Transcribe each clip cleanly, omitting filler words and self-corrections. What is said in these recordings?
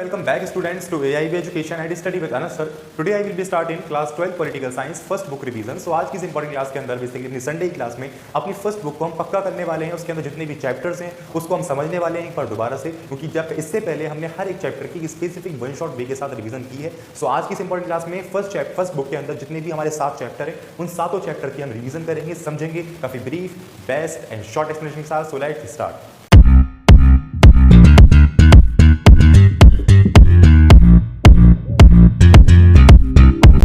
Welcome back students to AIB Education and Study with Anas sir. Today I will be starting class 12 political science first book revision. So आज की इस important class के अंदर basically अपनी Sunday की class में अपनी first book को हम पक्का करने वाले हैं। उसके अंदर जितने भी चैप्टर्स हैं उसको हम समझने वाले हैं एक बार दोबारा से, क्योंकि जब इससे पहले हमने हर एक चैप्टर की स्पेसिफिक वन शॉट वे के साथ रिवीजन की है। सो आज की इस इंपॉर्टेंट क्लास में फर्स्ट बुक के अंदर जितने भी हमारे 7 चैप्टर हैं उन सातों चैप्टर की हम रिवीजन करेंगे, समझेंगे काफी brief, best and short explanation के साथ। So let's start.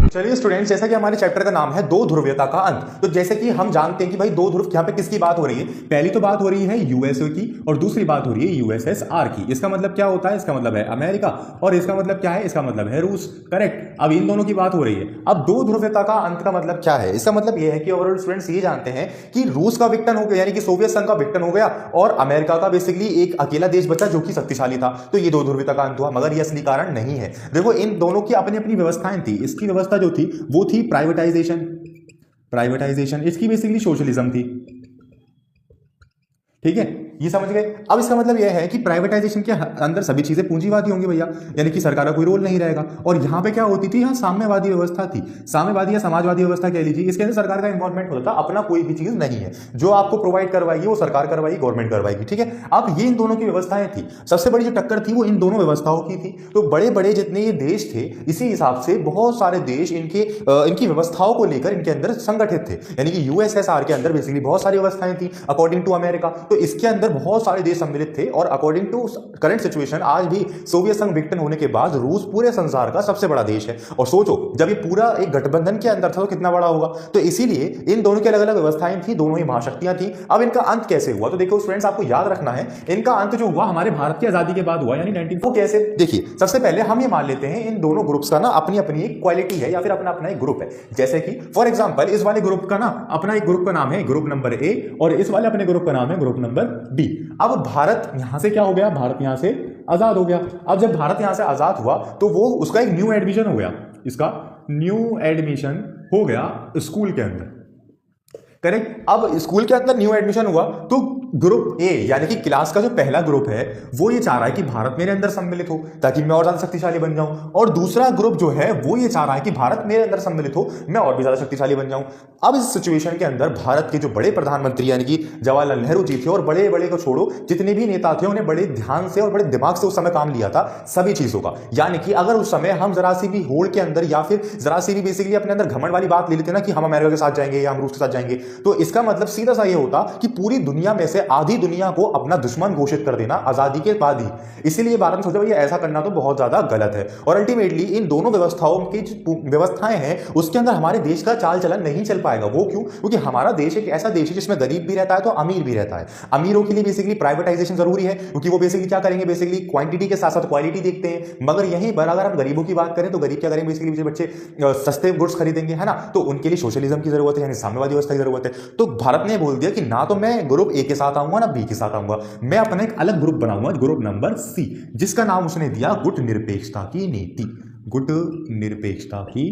चलिए स्टूडेंट्स, जैसा कि हमारे चैप्टर का नाम है दो ध्रुवीयता का अंत, तो जैसे कि हम जानते हैं कि भाई दो ध्रुव यहाँ पे किसकी बात हो रही है। पहली तो बात हो रही है यूएसए की और दूसरी बात हो रही है यूएसएसआर की। इसका मतलब क्या होता है? इसका मतलब है अमेरिका, और इसका मतलब क्या है? इसका मतलब है रूस। करेक्ट। अब इन दोनों की बात हो रही है। अब दो ध्रुवीयता का अंत का मतलब क्या है? इसका मतलब यह है कि ओवरऑल स्टूडेंट्स ये जानते हैं कि रूस का विघटन हो गया, यानी कि सोवियत संघ का विघटन हो गया और अमेरिका का बेसिकली एक अकेला देश बचा जो कि शक्तिशाली था। तो ये दो ध्रुवीयता का अंत हुआ, मगर ये असली कारण नहीं है। देखो, इन दोनों की अपनी अपनी व्यवस्थाएं थी। इसकी व्यवस्था जो थी वो थी प्राइवेटाइजेशन, इसकी बेसिकली सोशलिज्म थी। ठीक है, ये समझ गए। अब इसका मतलब यह है कि प्राइवेटाइजेशन के अंदर सभी चीजें पूंजीवादी होंगी भैया, यानी कि सरकार का कोई रोल नहीं रहेगा। और यहां पे क्या होती थी? यहां साम्यवादी व्यवस्था थी, साम्यवादी या समाजवादी व्यवस्था कह लीजिए। इसके अंदर सरकार का इन्वॉल्वमेंट होता था, अपना कोई भी चीज नहीं है। जो आपको प्रोवाइड करवाएगी वो सरकार करवाएगी, गवर्नमेंट करवाएगी। ठीक है, अब ये इन दोनों की व्यवस्थाएं थी। सबसे बड़ी जो टक्कर थी वो इन दोनों व्यवस्थाओं की थी। तो बड़े बड़े जितने ये देश थे, इसी हिसाब से बहुत सारे देश इनकी व्यवस्थाओं को लेकर इनके अंदर संगठित थे। यानी कि यूएसएसआर के अंदर बेसिकली बहुत सारी व्यवस्थाएं थी अकॉर्डिंग टू अमेरिका। तो इसके अंदर बहुत सारे देश सम्मिलित थे और अकॉर्डिंग टू करंट सिचुएशन आज भी सोवियत संघ विघटन होने के बाद रूस पूरे संसार का सबसे बड़ा देश है। और सोचो, जब ये पूरा एक गठबंधन के अंदर था तो कितना बड़ा होगा। तो इसीलिए इन दोनों की अलग अलग व्यवस्थाएं थी, दोनों ही महाशक्तियां थी। अब इनका अंत कैसे हुआ? तो देखो स्टूडेंट्स, आपको याद रखना है इनका अंत जो हुआ हमारे भारत की आजादी के बाद हुआ, यानी 19 कैसे। देखिए, सबसे पहले हम ये मान लेते हैं इन दोनों ग्रुप्स का ना अपनी अपनी एक क्वालिटी है या फिर अपना अपना एक ग्रुप है। जैसे कि फॉर एग्जांपल इस वाले ग्रुप का ना अपना एक ग्रुप का नाम है ग्रुप नंबर ए और इस वाले अपने ग्रुप का नाम है ग्रुप नंबर बी। अब भारत यहां से क्या हो गया? भारत यहां से आजाद हो गया। अब जब भारत यहां से आजाद हुआ तो वो उसका एक न्यू एडमिशन हो गया, इसका न्यू एडमिशन हो गया स्कूल के अंदर। करेक्ट। अब स्कूल के अंदर न्यू एडमिशन हुआ तो ग्रुप ए यानी कि क्लास का जो पहला ग्रुप है वो ये चाह रहा है कि भारत मेरे अंदर सम्मिलित हो ताकि मैं और ज्यादा शक्तिशाली बन जाऊं, और दूसरा ग्रुप जो है वो ये चाह रहा है कि भारत मेरे अंदर सम्मिलित हो, मैं और भी ज्यादा शक्तिशाली बन जाऊं। अब इस सिचुएशन के अंदर भारत के जो बड़े प्रधानमंत्री यानी कि जवाहरलाल नेहरू जी थे, और बड़े बड़े को छोड़ो जितने भी नेता थे उन्हें बड़े ध्यान से और बड़े दिमाग से उस समय काम लिया था सभी चीजों का। यानी कि अगर उस समय हम जरा सी भी होड़ के अंदर या फिर जरा सी भी बेसिकली अपने अंदर घमंड वाली बात ले लेते ना कि हम अमेरिका के साथ जाएंगे या हम रूस के साथ जाएंगे, तो इसका मतलब सीधा सा ये होता कि पूरी दुनिया में से आधी दुनिया को अपना दुश्मन घोषित कर देना आजादी के बाद ही। इसीलिए भारत ने सोचा भाई ऐसा करना तो बहुत ज्यादा गलत है। और अल्टीमेटली इन दोनों व्यवस्थाओं की जो व्यवस्थाएं हैं उसके अंदर हमारे देश का चाल चलन नहीं चल पाएगा। वो क्यों? क्योंकि हमारा देश एक ऐसा देश है जिसमें गरीब भी रहता है तो अमीर भी रहता है। अमीरों के लिए बेसिकली प्राइवेटाइजेशन जरूरी है, क्योंकि वो बेसिकली क्या करेंगे, बेसिकली क्वांटिटी के साथ साथ क्वालिटी देखते हैं। मगर यहीं पर अगर हम गरीबों की बात करें तो गरीब क्या करेंगे, बेसिकली बच्चे सस्ते गुड्स खरीदेंगे, है ना। तो उनके लिए सोशलिज्म की जरूरत है, यानी साम्यवादी व्यवस्था की जरूरत है। तो भारत ने बोल दिया कि ना तो मैं ग्रुप ए के साथ आऊंगा ना बी के साथ आऊंगा, मैं अपना एक अलग ग्रुप बनाऊंगा, ग्रुप नंबर सी, जिसका नाम उसने दिया गुट निरपेक्षता की नीति। गुट निरपेक्षता की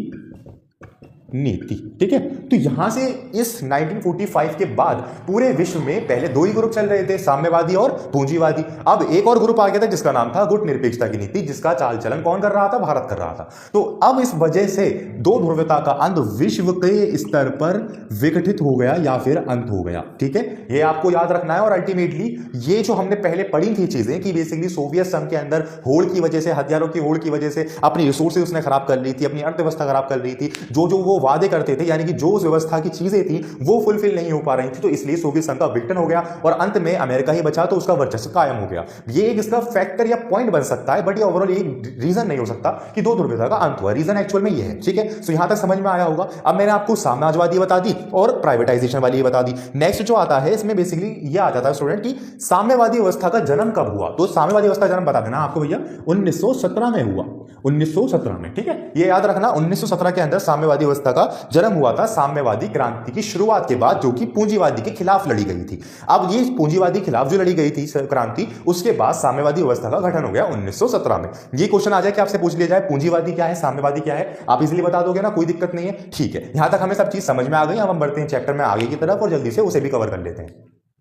नीति। ठीक है। तो यहां से इस 1945 के बाद पूरे विश्व में पहले दो ही ग्रुप चल रहे थे, साम्यवादी और पूंजीवादी। अब एक और ग्रुप आ गया था जिसका नाम था गुट निरपेक्षता की नीति, जिसका चाल चलन कौन कर रहा था? भारत कर रहा था। तो अब इस वजह से दो ध्रुवीयता का अंत विश्व के स्तर पर विघटित हो गया या फिर अंत हो गया। ठीक है, ये आपको याद रखना है। और अल्टीमेटली ये जो हमने पहले पढ़ी थी चीजें कि बेसिकली सोवियत संघ के अंदर होड़ की वजह से, हथियारों की होड़ की वजह से अपनी रिसोर्सेज उसने खराब कर ली थी, अपनी अर्थव्यवस्था खराब कर ली थी, जो जो वो वादे करते थे, यानी कि जो उस व्यवस्था की चीजें थी वो फुलफिल नहीं हो पा रही थी। तो इसलिए सोवियत संघ का विघटन हो गया और अंत में अमेरिका ही बचा, तो उसका वर्चस्व कायम हो गया। ये एक इसका फैक्टर या पॉइंट बन सकता है, बट ये ओवरऑल एक रीजन नहीं हो सकता कि दो ध्रुवीयता का अंत हुआ। रीजन एक्चुअल में ये है। ठीक है, सो यहां तक समझ में आया होगा। अब मैंने आपको साम्यवादी बता दी और प्राइवेटाइजेशन वाली बता दी। नेक्स्ट जो आता है इसमें बेसिकली ये आ जाता है स्टूडेंट की साम्यवादी व्यवस्था का जन्म कब हुआ। तो साम्यवादी व्यवस्था का जन्म बता देना आपको भैया 1917 में हुआ, 1917 में। ठीक है, ये याद रखना 1917 के अंदर साम्यवादी व्यवस्था का जन्म हुआ था, साम्यवादी क्रांति की शुरुआत के बाद, जो कि पूंजीवादी के खिलाफ लड़ी गई थी। अब ये पूंजीवादी खिलाफ जो लड़ी गई थी क्रांति, उसके बाद साम्यवादी व्यवस्था का गठन हो गया 1917 में। ये क्वेश्चन आ जाए कि आपसे पूछ लिया जाए पूंजीवादी क्या है, साम्यवादी क्या है, आप इजीली बता दोगे ना, कोई दिक्कत नहीं है। ठीक है, यहां तक हमें सब चीज समझ में आ गई। अब हम बढ़ते हैं चैप्टर में आगे की तरफ और जल्दी से उसे भी कवर कर लेते हैं।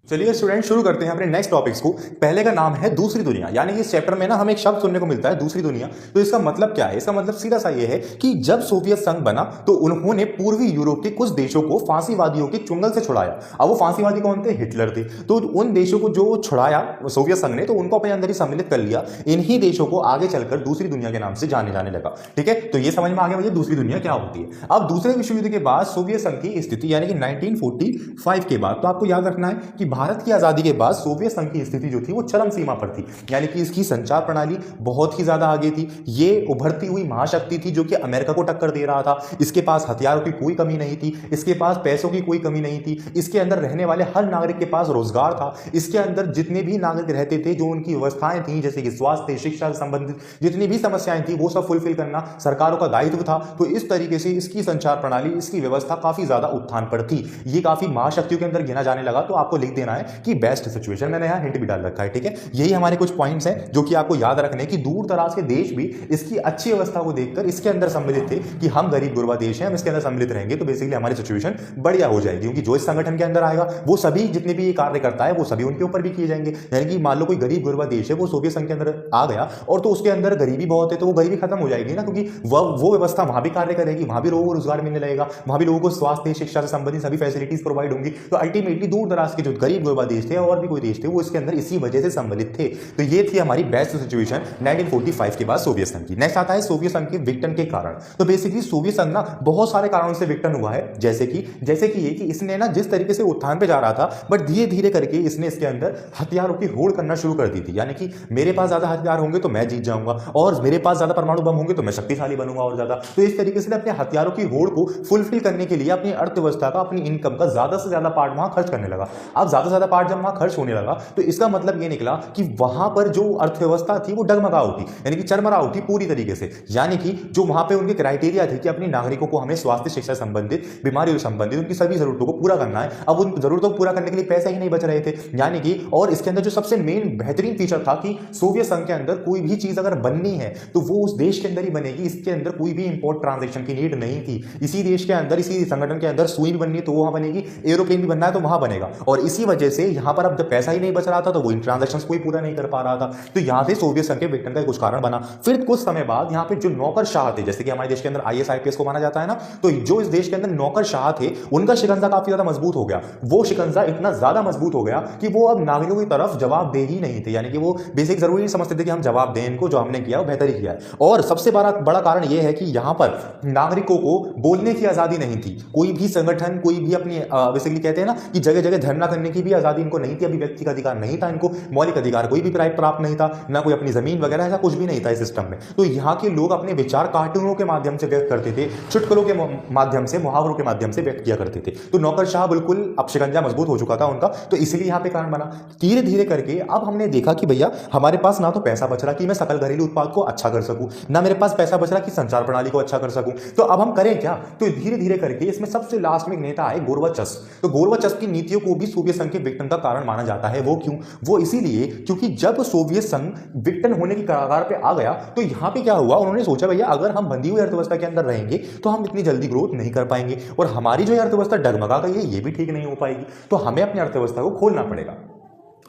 चलिए स्टूडेंट शुरू करते हैं अपने नेक्स्ट टॉपिक्स को। पहले का नाम है दूसरी दुनिया, यानी कि इस चैप्टर में ना हमें एक शब्द सुनने को मिलता है दूसरी दुनिया। तो इसका मतलब क्या है? इसका मतलब सीधा सा ये है कि जब सोवियत संघ बना तो उन्होंने पूर्वी यूरोप के कुछ देशों को फांसीवादियों के चुंगल से छुड़ाया। अब वो फांसीवादी कौन थे? हिटलर थे। तो उन देशों को जो छुड़ाया सोवियत संघ ने, तो उनको अपने अंदर ही सम्मिलित कर लिया। इन्हीं देशों को आगे चलकर दूसरी दुनिया के नाम से जाने लगा। ठीक है, तो ये समझ में आ गया भैया दूसरी दुनिया क्या होती है। अब दूसरे विश्व युद्ध के बाद सोवियत संघ की स्थिति यानी कि 1945 के बाद, तो आपको याद रखना है कि भारत की आजादी के बाद सोवियत संघ की स्थिति जो थी वो चरम सीमा पर थी, यानी कि इसकी संचार प्रणाली बहुत ही ज्यादा आगे थी। ये उभरती हुई महाशक्ति थी जो कि अमेरिका को टक्कर दे रहा था। इसके पास हथियारों की कोई कमी नहीं थी, इसके पास पैसों की कोई कमी नहीं थी, इसके अंदर रहने वाले हर नागरिक के पास रोजगार था। इसके अंदर जितने भी नागरिक रहते थे, जो उनकी व्यवस्थाएं थी जैसे कि स्वास्थ्य, शिक्षा से संबंधित जितनी भी समस्याएं थी वो सब फुलफिल करना सरकारों का दायित्व था। तो इस तरीके से इसकी संचार प्रणाली, इसकी व्यवस्था काफी ज्यादा उत्थान पर थी। ये काफी महाशक्तियों के अंदर गिना जाने लगा। तो आपको लिख देना है कि बेस्ट सिचुएशन, मैंने यहाँ हिंट भी डाल रखा है। ठीक है, यही हमारे कुछ पॉइंट्स हैं जो कि आपको याद रखने कि दूर दराज के देश भी इसकी अच्छी अवस्था को देखकर इसके अंदर सम्मिलित थे कि हम गरीब गुरबा देश हैं, हम इसके अंदर सम्मिलित रहेंगे तो बेसिकली हमारी सिचुएशन बढ़िया हो जाएगी। क्योंकि जो इस संगठन के अंदर आएगा वो सभी जितने भी ये कार्य करता है वो सभी उनके ऊपर भी किए जाएंगे। यानी कि मान लो कोई गरीब गुरबा देश है, वो सोवियत संघ के अंदर आ गया और तो उसके अंदर गरीबी बहुत है, तो वो गरीबी खत्म हो जाएगी ना, क्योंकि वो व्यवस्था वहां भी कार्य करेगी, वहां भी लोगों को रोजगार मिलने लगेगा, वहां भी लोगों को स्वास्थ्य, शिक्षा से संबंधित सभी फैसिलिटीज प्रोवाइड होंगी। तो अल्टीमेटली दूर दराज के जो गरीब गुरबा देश थे और भी कोई देश थे वो इसके अंदर इसी वजह से सम्मिलित थे। तो ये थी हमारी बेस्ट सिचुएशन 1945 के बाद सोवियत संघ की। नेक्स्ट आता है सोवियत संघ के विघटन के कारण। तो बेसिकली सोवियत संघ ना बहुत सारे कारणों से विघटन हुआ है, जैसे कि ये कि इसने ना जिस तरीके से उत्थान पे जा रहा था, बट धीरे धीरे करके इसने इसके अंदर हथियारों की होड़ करना शुरू कर दी थी। यानी कि मेरे पास ज्यादा हथियार होंगे तो मैं जीत जाऊंगा, और मेरे पास ज्यादा परमाणु बम होंगे तो मैं शक्तिशाली बनूंगा और ज्यादा। तो इस तरीके से अपने हथियारों की होड़ को फुलफिल करने के लिए अपनी अर्थव्यवस्था का, अपनी इनकम का ज्यादा से ज्यादा पार्ट वहां खर्च करने लगा। अब ज्यादा से ज्यादा पार्ट जब वहां खर्च होने लगा तो इसका मतलब ये निकला कि वहां पर जो अर्थव्यवस्था थी वो डगमगा उठी, यानी कि चरमरा उठी पूरी तरीके से। यानी कि जो वहां पे उनके क्राइटेरिया थे कि अपने नागरिकों को हमें स्वास्थ्य, शिक्षा संबंधित, बीमारियों संबंधित उनकी सभी जरूरतों को पूरा करना है। अब उन जरूरतों को पूरा करने के लिए पैसे ही नहीं बच रहे थे। यानी कि और इसके अंदर जो सबसे मेन बेहतरीन फीचर था कि सोवियत संघ के अंदर कोई भी चीज अगर बननी है तो वो उस देश के अंदर ही बनेगी, इसके अंदर कोई भी इंपोर्ट ट्रांजेक्शन की नीड नहीं थी। इसी देश के अंदर, इसी संगठन के अंदर सुई भी बननी है तो वहां बनेगी, एरोप्लेन भी बनना है तो वहां बनेगा। और इसी वजह से यहां पर अब जब पैसा ही नहीं बच रहा था तो वो इन ट्रांजेक्शंस को ही पूरा नहीं कर पा रहा था। तो यहां से सोवियत संघ के विघटन का कुछ कारण बना। फिर कुछ समय बाद यहाँ पे जो नौकरशाह थे, जैसे कि हमारे देश के अंदर आईएएस आईपीएस को माना जाता है ना, तो जो इस देश के अंदर नौकरशाह थे उनका शिकंजा काफी ज्यादा मजबूत हो गया। वो शिकंजा इतना ज्यादा मजबूत हो गया कि वो अब नागरिकों की तरफ जवाब दे ही नहीं थे। यानी कि वो बेसिक जरूरी नहीं समझते थे कि हम जवाब दें इनको, जो हमने किया वो बेहतर ही किया है। और सबसे बड़ा कारण यह है कि यहां पर नागरिकों को बोलने की आजादी नहीं थी। कोई भी संगठन, कोई भी अपनी बेसिकली कहते हैं ना कि जगह जगह धरना करने की भी आजादी इनको नहीं थी। अभी व्यक्ति का अधिकार नहीं था, इनको मौलिक अधिकार कोई भी प्राप्त नहीं था, ना कोई अपनी जमीन वगैरह ऐसा कुछ भी नहीं था इस सिस्टम में। तो यहाँ के लोग अपने विचार कार्टूनों के माध्यम से व्यक्त करते थे, चुटकुलों के माध्यम से, मुहावरों के माध्यम से व्यक्त किया करते थे। तो नौकरशाह बिल्कुल अब शिकंजा मजबूत हो चुका था उनका, तो इसलिए यहाँ पे कारण बना। धीरे धीरे करके अब हमने देखा कि भैया हमारे पास ना तो पैसा बच रहा कि मैं सकल घरेलू उत्पाद को अच्छा कर सकूं, ना मेरे पास पैसा बच रहा कि संचार प्रणाली को अच्छा कर सकूं। तो अब हम करें क्या? तो धीरे धीरे करके इसमें सबसे लास्ट में एक नेता आए, गोरबाचेव। तो गोरबाचेव की नीतियों को भी सोवियत संघ के विघटन का कारण माना जाता है। वो क्यों? वो इसीलिए क्योंकि जब सोवियत संघ विघटन होने की कगार पे आ गया तो यहां पे क्या हुआ, उन्होंने सोचा भैया अगर हम बंधी हुई अर्थव्यवस्था के अंदर रहेंगे तो हम इतनी जल्दी ग्रोथ नहीं कर पाएंगे, और हमारी जो अर्थव्यवस्था डगमगा गई है ये भी ठीक नहीं हो पाएगी। तो हमें अपनी अर्थव्यवस्था को खोलना पड़ेगा,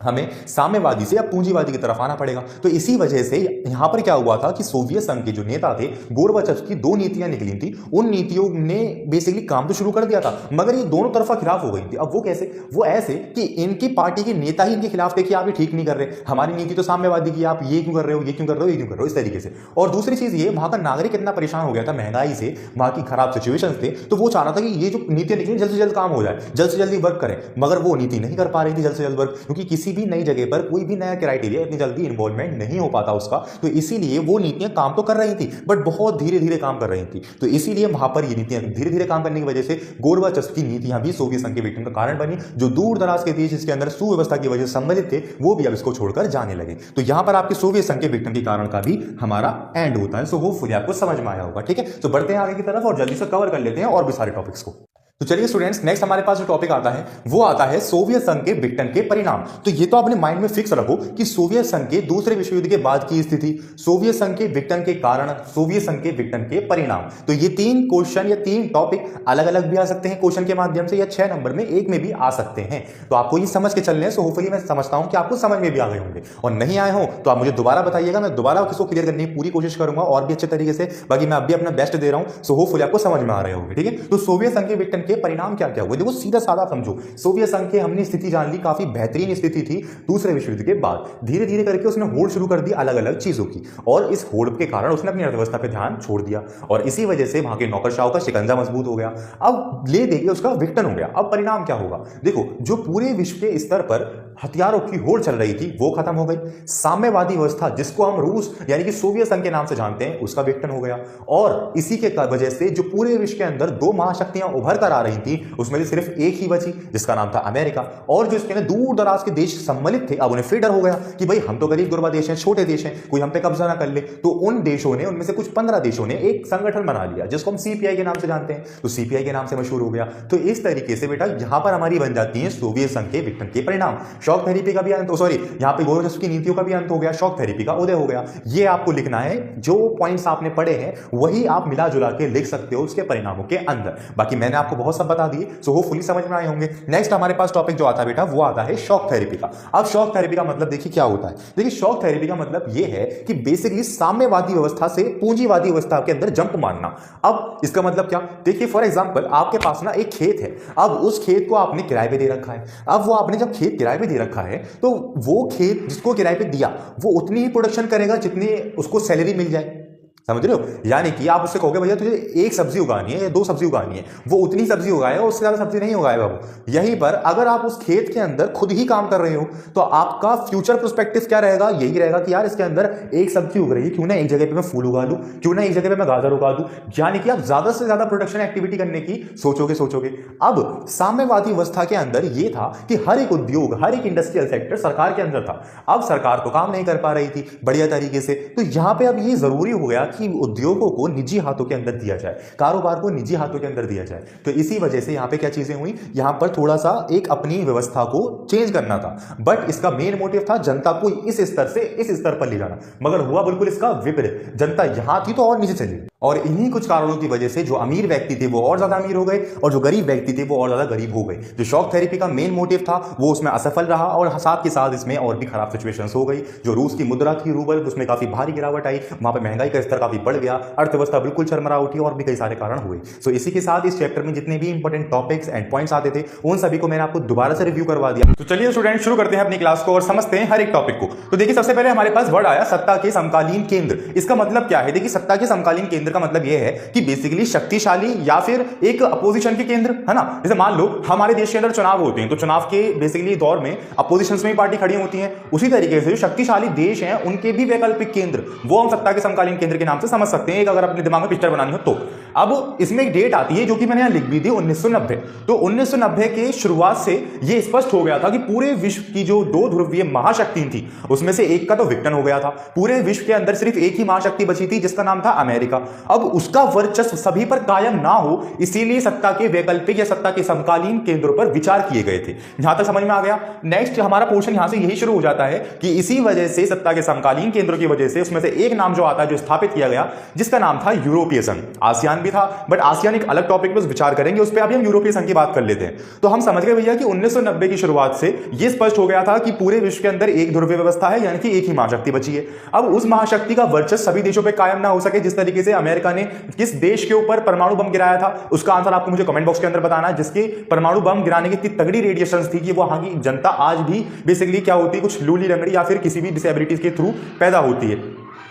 हमें साम्यवादी से या पूंजीवादी की तरफ आना पड़ेगा। तो इसी वजह से यहां पर क्या हुआ था कि सोवियत संघ के जो नेता थे, गोरबाचेव की दो नीतियां निकली थी। उन नीतियों ने बेसिकली काम तो शुरू कर दिया था, मगर ये दोनों तरफा खिलाफ हो गई थी। अब वो कैसे? वो ऐसे कि इनकी पार्टी के नेता ही इनके खिलाफ थे कि आप ये ठीक नहीं कर रहे, हमारी नीति तो साम्यवादी की, आप ये क्यों कर रहे हो, ये क्यों कर रहे हो, ये क्यों कर रहे हो, इस तरीके से। और दूसरी चीज ये, वहां का नागरिक इतना परेशान हो गया था महंगाई से, वहां की खराब सिचुएशन थे, तो वो चाह रहा था कि ये जो नीतियां निकली जल्द से जल्द काम हो जाए, जल्द से जल्दी वर्क करें। मगर वो नीति नहीं कर पा रही थी जल्द से जल्द वर्क, क्योंकि किसी भी नई जगह पर कोई भी नया क्राइटेरिया इतनी जल्दी इन्वॉल्वमेंट नहीं हो पाता उसका। तो इसीलिए वो नीतियां काम तो कर रही थी बट बहुत धीरे धीरे काम कर रही थी। तो इसीलिए वहां पर ये नीतियां धीरे धीरे काम करने की वजह से गोरबाचेव की नीतियां भी सोवियत संघ के विघटन का कारण बनी। जो दूर दराज के देश इसके अंदर सुव्यवस्था की वजह से सम्मिलित थे वो भी अब इसको छोड़कर जाने लगे। तो यहां पर आपके सोवियत संघ के विघटन के कारण का भी हमारा एंड होता है। सो होपफुली आपको समझ में आया होगा। ठीक है, तो बढ़ते हैं आगे की तरफ और जल्दी से कवर कर लेते हैं और भी सारे टॉपिक्स को। तो चलिए स्टूडेंट्स, नेक्स्ट हमारे पास जो टॉपिक आता है वो आता है सोवियत संघ के विघटन के परिणाम। तो ये तो अपने माइंड में फिक्स रखो कि सोवियत संघ के दूसरे विश्व युद्ध के बाद की स्थिति, सोवियत संघ के विघटन के कारण, सोवियत संघ के विघटन के परिणाम। तो ये 3 क्वेश्चन या 3 टॉपिक अलग अलग भी आ सकते हैं क्वेश्चन के माध्यम से, या 6 नंबर में एक में भी आ सकते हैं। तो आपको ये समझ के चलने हैं। सो होपफुली मैं समझता हूं कि आपको समझ में भी आ गए होंगे, और नहीं आए हो तो आप मुझे दोबारा बताइएगा, मैं दोबारा इसको क्लियर करने की पूरी कोशिश करूंगा और भी अच्छे तरीके से। बाकी मैं अभी अपना बेस्ट दे रहा हूं, सो होपफुली आपको समझ में आ रहे होंगे। ठीक है, तो सोवियत संघ के विघटन के परिणाम क्या क्या हुए, देखो सीधा साधा समझो। सोवियत संघ की हमने स्थिति जान ली, काफी बेहतरीन स्थिति थी दूसरे विश्व युद्ध के बाद। धीरे धीरे करके उसने होड़ शुरू कर दी अलग अलग चीजों की, और इस होड़ के कारण उसने अपनी अर्थव्यवस्था पे ध्यान छोड़ दिया, और इसी वजह से वहां के नौकरशाहों का शिकंजा मजबूत हो गया। अब ले देखिए उसका विघटन हो गया। अब परिणाम क्या होगा, देखो जो पूरे विश्व के स्तर पर हथियारों की होड़ चल रही थी वो खत्म हो गई। साम्यवादी व्यवस्था जिसको हम रूस यानी कि सोवियत संघ के नाम से जानते हैं, उसका विघटन हो गया। और इसी के वजह से जो पूरे विश्व के अंदर 2 महाशक्तियां उभर कर आ रही थी, उसमें से सिर्फ एक ही बची जिसका नाम था अमेरिका। और जो इसके अंदर दूर दराज के देश सम्मिलित थे, अब उन्हें फिर डर हो गया कि भाई हम तो गरीब गुरबा देश हैं, छोटे देश हैं, कोई हम पे कब्जा ना कर ले। तो उन देशों ने, उनमें से कुछ 15 देशों ने एक संगठन बना लिया जिसको हम सीपीआई के नाम से जानते हैं। तो सीपीआई के नाम से मशहूर हो गया। तो इस तरीके से बेटा यहां पर हमारी बन जाती है सोवियत संघ के विघटन के परिणाम। शॉक थेरेपी का भी अंत, सॉरी यहां पे गोरचेस्की की नीतियों का भी अंत हो गया, शॉक थेरेपी का उदय हो गया। ये आपको लिखना है, जो पॉइंट्स आपने पढ़े हैं वही आप मिला जुला के लिख सकते हो उसके परिणामों के अंदर। बाकी मैंने आपको बहुत सब बता दिए, सो होपफुली समझ में आए होंगे। नेक्स्ट हमारे पास टॉपिक जो आता है बेटा वो आता है शॉक थेरेपी का। अब शॉक थेरेपी का मतलब देखिए क्या होता है। देखिए शॉक थेरेपी का मतलब ये है कि बेसिकली साम्यवादी व्यवस्था से पूंजीवादी व्यवस्था के अंदर जंप मारना। अब इसका मतलब क्या, देखिए फॉर एग्जांपल आपके पास ना एक खेत है, अब उस खेत को आपने किराए पे दे रखा है। अब वो आपने जब खेत किराए पे दे रखा है तो वो खेत जिसको किराए पे दिया वो उतनी ही प्रोडक्शन करेगा जितनी उसको सैलरी मिल जाए, समझ रहे हो। यानी कि आप उससे कहोगे भैया तुझे 1 सब्जी उगानी है या 2 सब्जी उगानी है, वो उतनी सब्जी उगाएगा, उससे ज्यादा सब्जी नहीं उगाएगा वो। यहीं पर अगर आप उस खेत के अंदर खुद ही काम कर रहे हो तो आपका फ्यूचर पर्सपेक्टिव क्या रहेगा, यही रहेगा कि यार इसके अंदर 1 सब्जी उग रही है, क्यों ना एक जगह पे मैं फूल उगा लूं, क्यों ना एक जगह पे मैं गाजर उगा दूं। यानी कि आप ज्यादा से ज्यादा प्रोडक्शन एक्टिविटी करने की सोचोगे। अब साम्यवादी व्यवस्था के अंदर यह था कि हर एक उद्योग, हर एक इंडस्ट्रियल सेक्टर सरकार के अंदर था। अब सरकार तो काम नहीं कर पा रही थी बढ़िया तरीके से, तो यहां पर अब ये जरूरी हो गया कि उद्योगों को निजी हाथों के अंदर दिया जाए, कारोबार को निजी हाथों के अंदर दिया जाए। तो इसी वजह से यहां पे क्या चीजें हुई, यहां पर थोड़ा सा एक अपनी व्यवस्था को चेंज करना था, बट इसका मेन मोटिव था जनता को इस स्तर से इस स्तर पर ले जाना। मगर हुआ बिल्कुल इसका विपरीत, जनता यहां थी तो और नीचे चली, और इन्हीं कुछ कारणों की वजह से जो अमीर व्यक्ति थे वो और ज्यादा अमीर हो गए और जो गरीब व्यक्ति थे वो और ज्यादा गरीब हो गए। जो शॉक थेरेपी का मेन मोटिव था वो उसमें असफल रहा, और साथ के साथ इसमें और भी खराब सिचुएशंस हो गई। जो रूस की मुद्रा थी रूबल, उसमें काफी भारी गिरावट आई, वहां पर महंगाई का स्तर काफी बढ़ गया, अर्थव्यवस्था बिल्कुल चरमरा उठी, और भी कई सारे कारण हुए। सो इसी के साथ इस चैप्टर में जितने भी इंपॉर्टेंट टॉपिक्स एंड पॉइंट्स आते थे उन सभी को मैंने आपको दोबारा से रिव्यू करवा दिया। तो चलिए स्टूडेंट शुरू करते हैं अपनी क्लास को और समझते हैं हर एक टॉपिक को। तो देखिए सबसे पहले हमारे पास वर्ड आया सत्ता के समकालीन केंद्र। इसका मतलब क्या है, देखिए सत्ता के समकालीन केंद्र का मतलब यह है कि बेसिकली शक्तिशाली या फिर एक अपोजिशन के केंद्र, है ना। जैसे मान लो हमारे देश के अंदर चुनाव होते हैं, तो चुनाव के बेसिकली दौर में अपोजिशन में पार्टी खड़ी होती है। उसी तरीके से जो शक्तिशाली देश हैं उनके भी वैकल्पिक केंद्र वो हम सत्ता के समकालीन केंद्र के नाम से समझ सकते हैं, एक अगर अपने दिमाग में पिक्चर बनानी हो तो। अब इसमें एक डेट आती है जो कि मैंने यहां लिख दी थी 1990। तो 1990 के शुरुआत से यह स्पष्ट हो गया था कि पूरे विश्व की जो 2 ध्रुवीय महाशक्ति थी उसमें से एक का तो विघटन हो गया था। पूरे विश्व के अंदर सिर्फ एक ही महाशक्ति बची थी जिसका नाम था अमेरिका। अब उसका वर्चस्व सभी पर कायम ना हो, इसीलिए सत्ता के वैकल्पिक या सत्ता के समकालीन केंद्रों पर विचार किए गए थे। यहां तक समझ में आ गया। नेक्स्ट हमारा पोर्शन यहां से यही शुरू हो जाता है कि इसी वजह से सत्ता के समकालीन केंद्रों की वजह से उसमें से एक नाम जो आता है जो स्थापित किया गया जिसका नाम था यूरोपीय संघ। आसियान भी था, बट आसियान एक अलग टॉपिक पर विचार करेंगे, उस पर अभी हम यूरोपीय संघ की बात कर लेते हैं। तो हम समझ गए भैया कि 1990 की शुरुआत से यह स्पष्ट हो गया था कि पूरे विश्व के अंदर एक ध्रुवीय व्यवस्था है, यानी कि एक ही महाशक्ति बची है। अब उस महाशक्ति का वर्चस्व सभी देशों पर कायम ना हो सके, जिस तरीके से अमेरिका ने किस देश के ऊपर परमाणु बम गिराया था उसका आंसर आपको मुझे कमेंट बॉक्स के अंदर बताना है, जिसके परमाणु बम गिराने की इतनी तगड़ी रेडिएशंस थी कि वहां की जनता आज भी बेसिकली क्या होती है, कुछ लूली लंगड़ी या फिर किसी भी डिसेबिलिटीज के थ्रू पैदा होती है।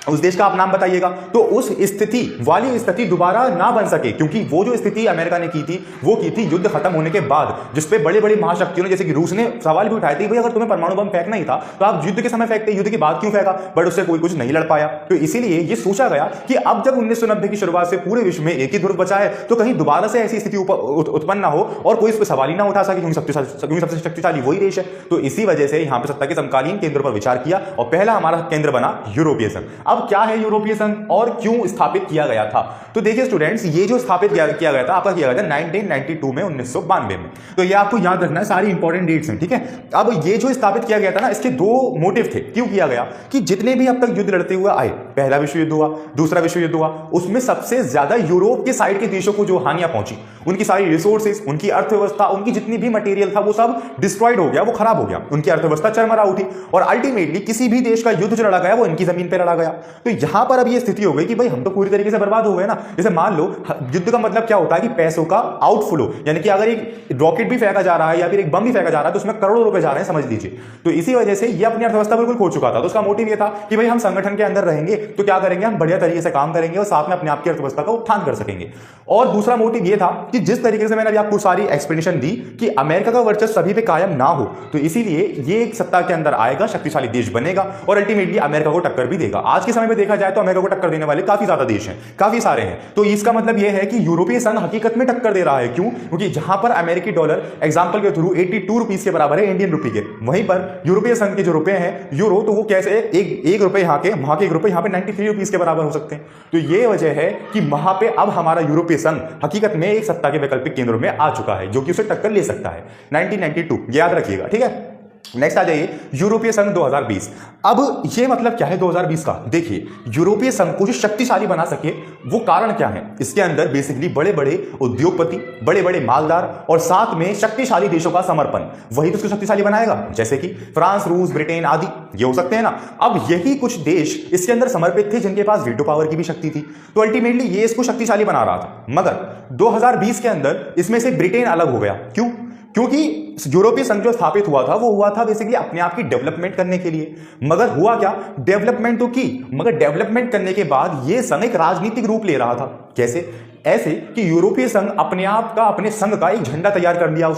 उस देश का आप नाम बताइएगा। तो उस स्थिति वाली स्थिति दोबारा ना बन सके, क्योंकि वो जो स्थिति अमेरिका ने की थी वो की थी युद्ध खत्म होने के बाद, जिसपे बड़े बड़े महाशक्तियों ने जैसे कि रूस ने सवाल भी उठाए थे, भाई अगर तुम्हें परमाणु बम फेंकना ही था तो आप युद्ध के समय फेंकते, युद्ध के बाद क्यों फेंका, बट उससे कोई कुछ नहीं लड़ पाया। तो इसीलिए ये सोचा गया कि अब जब 1990 की शुरुआत से पूरे विश्व में एक ही ध्रुव बचा है तो कहीं दोबारा से ऐसी स्थिति उत्पन्न ना हो और कोई इस पर सवाल ही ना उठा सके, क्योंकि सबसे शक्तिशाली वही देश है। तो इसी वजह से यहां पर सत्ता के समकालीन केंद्रों पर विचार किया और पहला हमारा केंद्र बना यूरोपीय संघ। अब क्या है यूरोपीय संघ और क्यों स्थापित किया गया था? तो देखिए स्टूडेंट्स, ये जो स्थापित किया गया था आपका, किया गया था 1992 में, 1992 में। तो ये आपको याद रखना है, सारी इंपॉर्टेंट डेट्स हैं, ठीक है। अब ये जो स्थापित किया गया था ना, इसके दो मोटिव थे। क्यों किया गया कि जितने भी अब तक युद्ध लड़ते हुए आए, पहला विश्व युद्ध हुआ, दूसरा विश्व युद्ध हुआ, उसमें सबसे ज्यादा यूरोप के साइड के देशों को जो हानियां पहुंची, उनकी सारी रिसोर्सेज, उनकी अर्थव्यवस्था, उनकी जितनी भी मटेरियल था वो सब डिस्ट्रॉयड हो गया, वो खराब हो गया, उनकी अर्थव्यवस्था चरमरा उठी और अल्टीमेटली किसी भी देश का युद्ध जो लड़ा गया वो इनकी जमीन पर लड़ा गया। तो यहां पर अब ये स्थिति हो गई कि भाई हम तो पूरी तरीके से बर्बाद हो गए ना। जैसे मान लो युद्ध का मतलब क्या होता है कि पैसों का आउटफ्लो, यानी कि अगर एक रॉकेट भी फेंका जा रहा है या फिर एक बम भी फेंका जा रहा है तो उसमें करोड़ों रुपए जा रहे हैं, समझ लीजिए। तो इसी वजह से ये अपनी अर्थव्यवस्था बिल्कुल खो चुका था। तो उसका मोटिव ये था कि भाई हम संगठन के अंदर रहेंगे तो क्या करेंगे, हम बढ़िया तरीके से काम करेंगे और साथ में अपने आप की अर्थव्यवस्था का उत्थान कर सकेंगे। और दूसरा मोटिव ये था कि जिस तरीके से मैंने अभी आपको सारी एक्सप्लेनेशन दी कि अमेरिका का वर्चस्व सभी पे कायम ना हो, तो इसीलिए ये एक सत्ता के अंदर आएगा, शक्तिशाली देश बनेगा और अल्टीमेटली अमेरिका को टक्कर भी देगा। आज के समय में देखा जाए तो अमेरिका को टक्कर देने वाले काफी ज्यादा देश हैं, काफी सारे हैं। तो इसका मतलब यह है कि यूरोपीय संघ हकीकत में टक्कर दे रहा है। क्यों? क्योंकि जहां पर अमेरिकी डॉलर एग्जांपल के थ्रू 82 रुपीस के बराबर है इंडियन रुपी के, वहीं पर यूरोपीय संघ के जो रुपए हैं यूरो, तो वो कैसे एक रुपए यहाँ के, वहां के एक रुपए यहाँ पे 93 रुपीस के बराबर हो सकते हैं। तो ये वजह है कि वहां पे अब हमारा यूरोपीय संघ हकीकत में एक सत्ता के वैकल्पिक केंद्रों में आ चुका है जो कि उसे टक्कर ले सकता है। 1992 याद रखिएगा, ठीक है। नेक्स्ट आ जाइए यूरोपीय संघ 2020। अब ये मतलब क्या है 2020 का? देखिए, यूरोपीय संघ को जो शक्तिशाली बना सके वो कारण क्या है? इसके अंदर बेसिकली बड़े बड़े उद्योगपति, बड़े बड़े मालदार और साथ में शक्तिशाली देशों का समर्पण, वही तो उसको शक्तिशाली बनाएगा। जैसे कि फ्रांस, रूस, ब्रिटेन आदि ये हो सकते हैं ना। अब यही कुछ देश इसके अंदर समर्पित थे जिनके पास वीटो पावर की भी शक्ति थी, तो अल्टीमेटली ये इसको शक्तिशाली बना रहा था। मगर 2020 के अंदर इसमें से ब्रिटेन अलग हो गया। क्यों? क्योंकि यूरोपीय संघ जो स्थापित हुआ था वो हुआ था बेसिकली अपने आप की डेवलपमेंट करने के लिए। मगर हुआ क्या, डेवलपमेंट तो की, मगर डेवलपमेंट करने के बाद ये संघ एक राजनीतिक रूप ले रहा था। कैसे? ऐसे कि यूरोपीय संघ अपने आप का, अपने संघ का एक झंडा तैयार कर लिया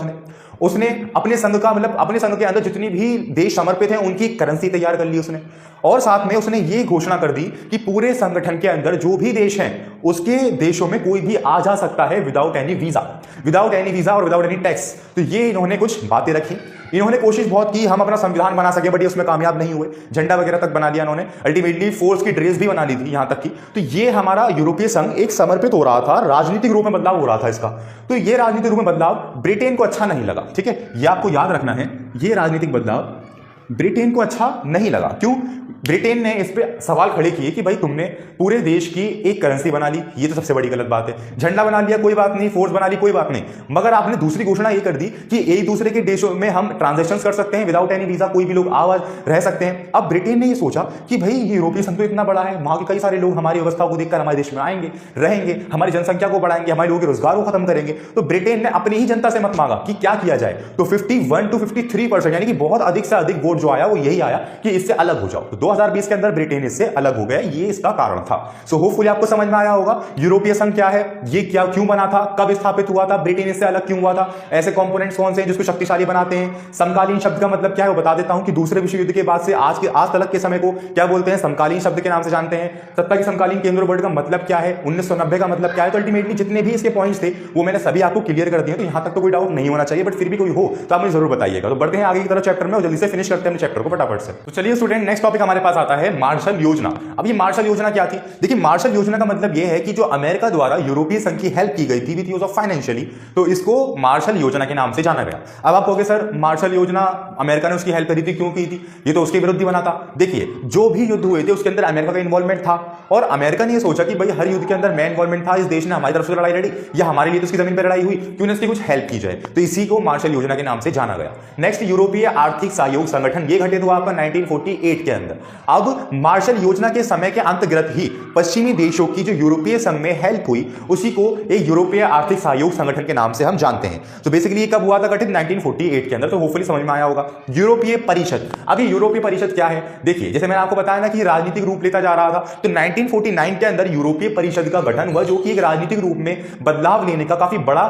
उसने अपने संघ का, मतलब अपने संघ के अंदर जितनी भी देश समर्पित हैं उनकी करेंसी तैयार कर ली उसने। और साथ में उसने ये घोषणा कर दी कि पूरे संगठन के अंदर जो भी देश हैं उसके देशों में कोई भी आ जा सकता है विदाउट एनी वीजा और विदाउट एनी टैक्स। तो ये इन्होंने कुछ बातें रखी, इन्होंने कोशिश बहुत की हम अपना संविधान बना सके, बट ये उसमें कामयाब नहीं हुए। झंडा वगैरह तक बना दिया इन्होंने, अल्टीमेटली फोर्स की ड्रेस भी बना ली थी यहां तक की। तो ये हमारा यूरोपीय संघ एक समर्पित हो रहा था, राजनीतिक रूप में बदलाव हो रहा था इसका। तो ये राजनीतिक रूप में बदलाव ब्रिटेन को अच्छा नहीं लगा, ठीक है, ये आपको याद रखना है। ये राजनीतिक बदलाव ब्रिटेन को अच्छा नहीं लगा। क्यों? ब्रिटेन ने इस पे सवाल खड़े किए कि भाई तुमने पूरे देश की एक करेंसी बना ली, ये तो सबसे बड़ी गलत बात है। झंडा बना लिया कोई बात नहीं, फोर्स बना ली कोई बात नहीं, मगर आपने दूसरी घोषणा ये कर दी कि एक दूसरे के देशों में हम ट्रांजैक्शंस कर सकते हैं विदाउट एनी वीजा, कोई भी लोग आवाज रह सकते हैं। अब ब्रिटेन ने ये सोचा कि भाई ये यूरोपीय संघ तो इतना बड़ा है, वहां के कई सारे लोग हमारी व्यवस्था को देखकर हमारे देश में आएंगे, रहेंगे, हमारी जनसंख्या को बढ़ाएंगे, हमारे लोगों के रोजगार को खत्म करेंगे। तो ब्रिटेन ने अपनी ही जनता से मत मांगा कि क्या किया जाए, तो 51 to 53% यानी कि बहुत अधिक से अधिक वोट जो आया वो यही आया कि इससे अलग हो जाओ। तो 2020 के अंदर ब्रिटेन इससे अलग हो गया, ये इसका कारण था। सो होपफुली आपको समझ में आया होगा यूरोपीय संघ क्या है, ये क्या क्यों बना था, कब स्थापित हुआ था, ब्रिटेन इससे अलग क्यों हुआ था, ऐसे कंपोनेंट्स कौन से हैं जिसको शक्तिशाली बनाते हैं। समकालीन शब्द का मतलब क्या है वो बता देता हूं कि दूसरे विश्व युद्ध के बाद से आज तक के समय को क्या बोलते हैं, समकालीन शब्द के नाम से जानते हैं। सत्ता के समकालीन केंद्र वर्ड का मतलब क्या है, 1990 का मतलब क्या है। तो अल्टीमेटली जितने भी इसके पॉइंट्स थे वो मैंने सभी आपको क्लियर कर दिए, तो यहां तक तो कोई डाउट नहीं होना चाहिए, बट फिर भी कोई हो तो आप मुझे जरूर बताइएगा। तो बढ़ते हैं आगे की तरफ चैप्टर में और जल्दी से फिनिश करते हैं चैप्टर को फटाफट से। तो चलिए स्टूडेंट, नेक्स्ट टॉपिक हमारे पास आता है मार्शल योजना। अब ये मार्शल योजना क्या थी? देखिए, मार्शल योजना का मतलब ये है कि जो अमेरिका द्वारा यूरोपीय संघ की हेल्प की गई थी विद यूज ऑफ फाइनेंशियली, तो इसको मार्शल योजना के नाम से जाना गया। अब आप कहोगे सर मार्शल योजना अमेरिका ने उसकी हेल्प करी थी, क्यों की थी? ये तो उसके विरुद्ध ही बना था। देखिए, जो भी युद्ध हुए थे उसके अंदर अमेरिका का इन्वॉल्वमेंट था और अमेरिका ने ये सोचा कि भाई हर युद्ध के अंदर मैं इन्वॉल्वमेंट था, इस देश ने हमारी तरफ से लड़ाई लड़ी या हमारे लिए तो उसकी जमीन पर लड़ाई हुई, क्यों ना इसकी कुछ हेल्प की जाए, तो इसी को मार्शल योजना के नाम से जाना गया। नेक्स्ट, यूरोपीय आर्थिक सहयोग संगठन, ये घटित हुआ आपका 1948 के अंदर। अब मार्शल योजना के समय के अंतर्गत ही पश्चिमी देशों की जो यूरोपीय संघ में हेल्प हुई उसी को एक यूरोपीय आर्थिक सहयोग संगठन के नाम से हम जानते हैं। तो बेसिकली ये कब हुआ था गठित? 1948 के अंदर। तो होपफुली समझ में आया होगा। यूरोपीय परिषद, अब ये यूरोपीय परिषद क्या है? देखिए, जैसे मैंने आपको बताया ना कि राजनीतिक रूप लेता जा रहा था, तो 1949 के अंदर यूरोपीय परिषद का गठन हुआ, जो कि एक राजनीतिक रूप में बदलाव लेने का काफी बड़ा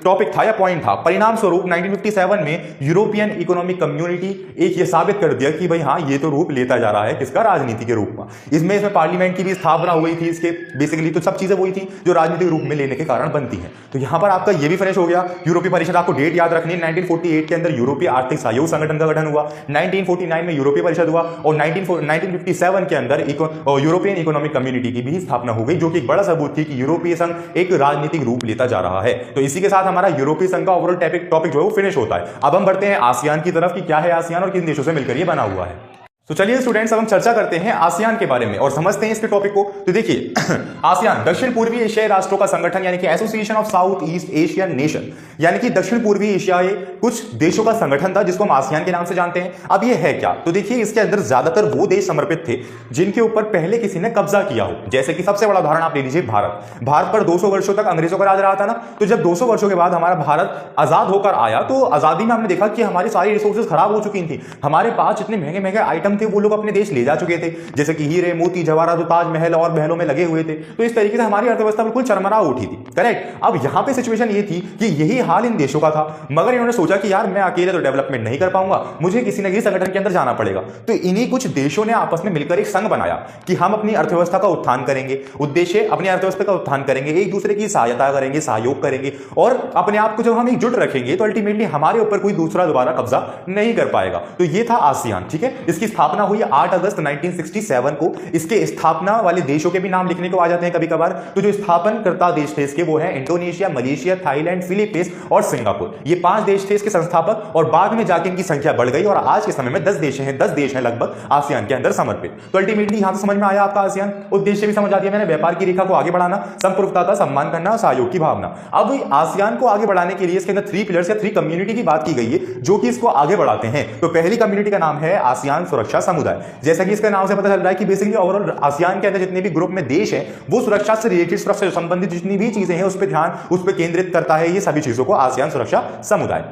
टॉपिक था या पॉइंट था। परिणाम स्वरूप 1957 में यूरोपियन इकोनॉमिक कम्युनिटी एक ये साबित कर दिया कि भाई हाँ ये तो रूप लेता जा रहा है किसका, राजनीति के रूप में। इसमें पार्लियामेंट की भी स्थापना हो गई थी इसके, बेसिकली तो सब चीजें वही थी जो राजनीतिक रूप में लेने के कारण बनती हैं। तो यहां पर आपका ये भी फिनिश हो गया। यूरोपीय परिषद, आपको डेट याद रखनी है, 1948 के अंदर यूरोपीय आर्थिक सहयोग संगठन का गठन हुआ, 1949 में यूरोपीय परिषद हुआ और 1957 के अंदर यूरोपियन इकोनॉमिक कम्युनिटी की भी स्थापना हो गई, जो कि एक बड़ा सबूत थी कि यूरोपीय संघ एक राजनीतिक रूप लेता जा रहा है। तो इसी के साथ हमारा यूरोपीय संघ का ओवरऑल टॉपिक जो है वो फिनिश होता है। अब हम बढ़ते हैं आसियान की तरफ कि क्या है आसियान और किन देशों से मिलकर ये बना हुआ है। तो चलिए स्टूडेंट्स, अब हम चर्चा करते हैं आसियान के बारे में और समझते हैं इसके टॉपिक को। तो देखिए आसियान दक्षिण पूर्वी एशियाई राष्ट्रों का संगठन यानी कि association of south east Asian nation, यानी कि दक्षिण पूर्वी एशियाई कुछ देशों का संगठन था जिसको हम आसियान के नाम से जानते हैं। अब ये है क्या, तो देखिए इसके अंदर ज्यादातर वो देश समर्पित थे जिनके ऊपर पहले किसी ने कब्जा किया हो। जैसे कि सबसे बड़ा उदाहरण आप ले लीजिए भारत पर 200 वर्षों तक अंग्रेजों का राज रहा था ना। तो जब 200 वर्षों के बाद हमारा भारत आजाद होकर आया तो आजादी में हमने देखा कि हमारी सारी रिसोर्सेज खराब हो चुकी थी। हमारे पास जितने महंगे महंगे आइटम थे वो लोग अपने देश ले जा चुके थे, जैसे कि हीरे मोती जवाहरात ताजमहल और महलों में लगे हुए थे। तो इस तरीके से हमारी अर्थव्यवस्था बिल्कुल चरमरा उठी थी। करेक्ट। अब यहां पे सिचुएशन ये थी कि यही हाल इन देशों का था, मगर इन्होंने सोचा कि यार मैं अकेले तो डेवलपमेंट नहीं कर पाऊंगा, मुझे किसी न किसी संगठन के अंदर जाना पड़ेगा। तो इन्हीं कुछ देशों ने आपस में मिलकर एक संघ बनाया कि हम अपनी अर्थव्यवस्था का उत्थान करेंगे। उद्देश्य अपनी अर्थव्यवस्था का उत्थान करेंगे, एक दूसरे की सहायता करेंगे, सहयोग करेंगे और अपने आप को जब हम एकजुट रखेंगे तो अल्टीमेटली हमारे ऊपर कोई दूसरा दोबारा कब्जा नहीं कर पाएगा। तो ये था आसियान। ठीक है, इसकी स्थापना हुई 8 अगस्त 1967 को। इसके स्थापना वाले देशों के भी नाम लिखने को आ जाते हैं कभी कभार। तो जो स्थापनकर्ता देश थे इसके वो है इंडोनेशिया, मलेशिया, थाईलैंड, फिलीपींस और सिंगापुर। ये 5 देश थे इसके संस्थापक और बाद में जाके इनकी संख्या बढ़ गई और आज के समय में 10 देश हैं लगभग आसियान के अंदर समर्पित। तो अल्टीमेटली यहां से समझ में आया आपका आसियान, उद्देश्य भी समझ आ गया मैंने, व्यापार की रेखा को आगे बढ़ाना, संप्रभुता का सम्मान करना और सहयोग की भावना। अब आसियान को आगे बढ़ाने के लिए इसके अंदर 3 पिलर्स या 3 कम्युनिटी की बात की गई है जो कि इसको आगे बढ़ाते हैं। तो पहली कम्युनिटी का नाम है आसियान सुरक्षा समुदाय। जैसा कि इसके नाम से पता चल रहा है कि बेसिकली ओवरऑल आसियान के अंदर जितने भी ग्रुप में देश हैं वो सुरक्षा से रिलेटेड, सुरक्षा से संबंधित जितनी भी चीजें हैं उस पर ध्यान, उस पर केंद्रित करता है। ये सभी चीजों को आसियान सुरक्षा समुदाय।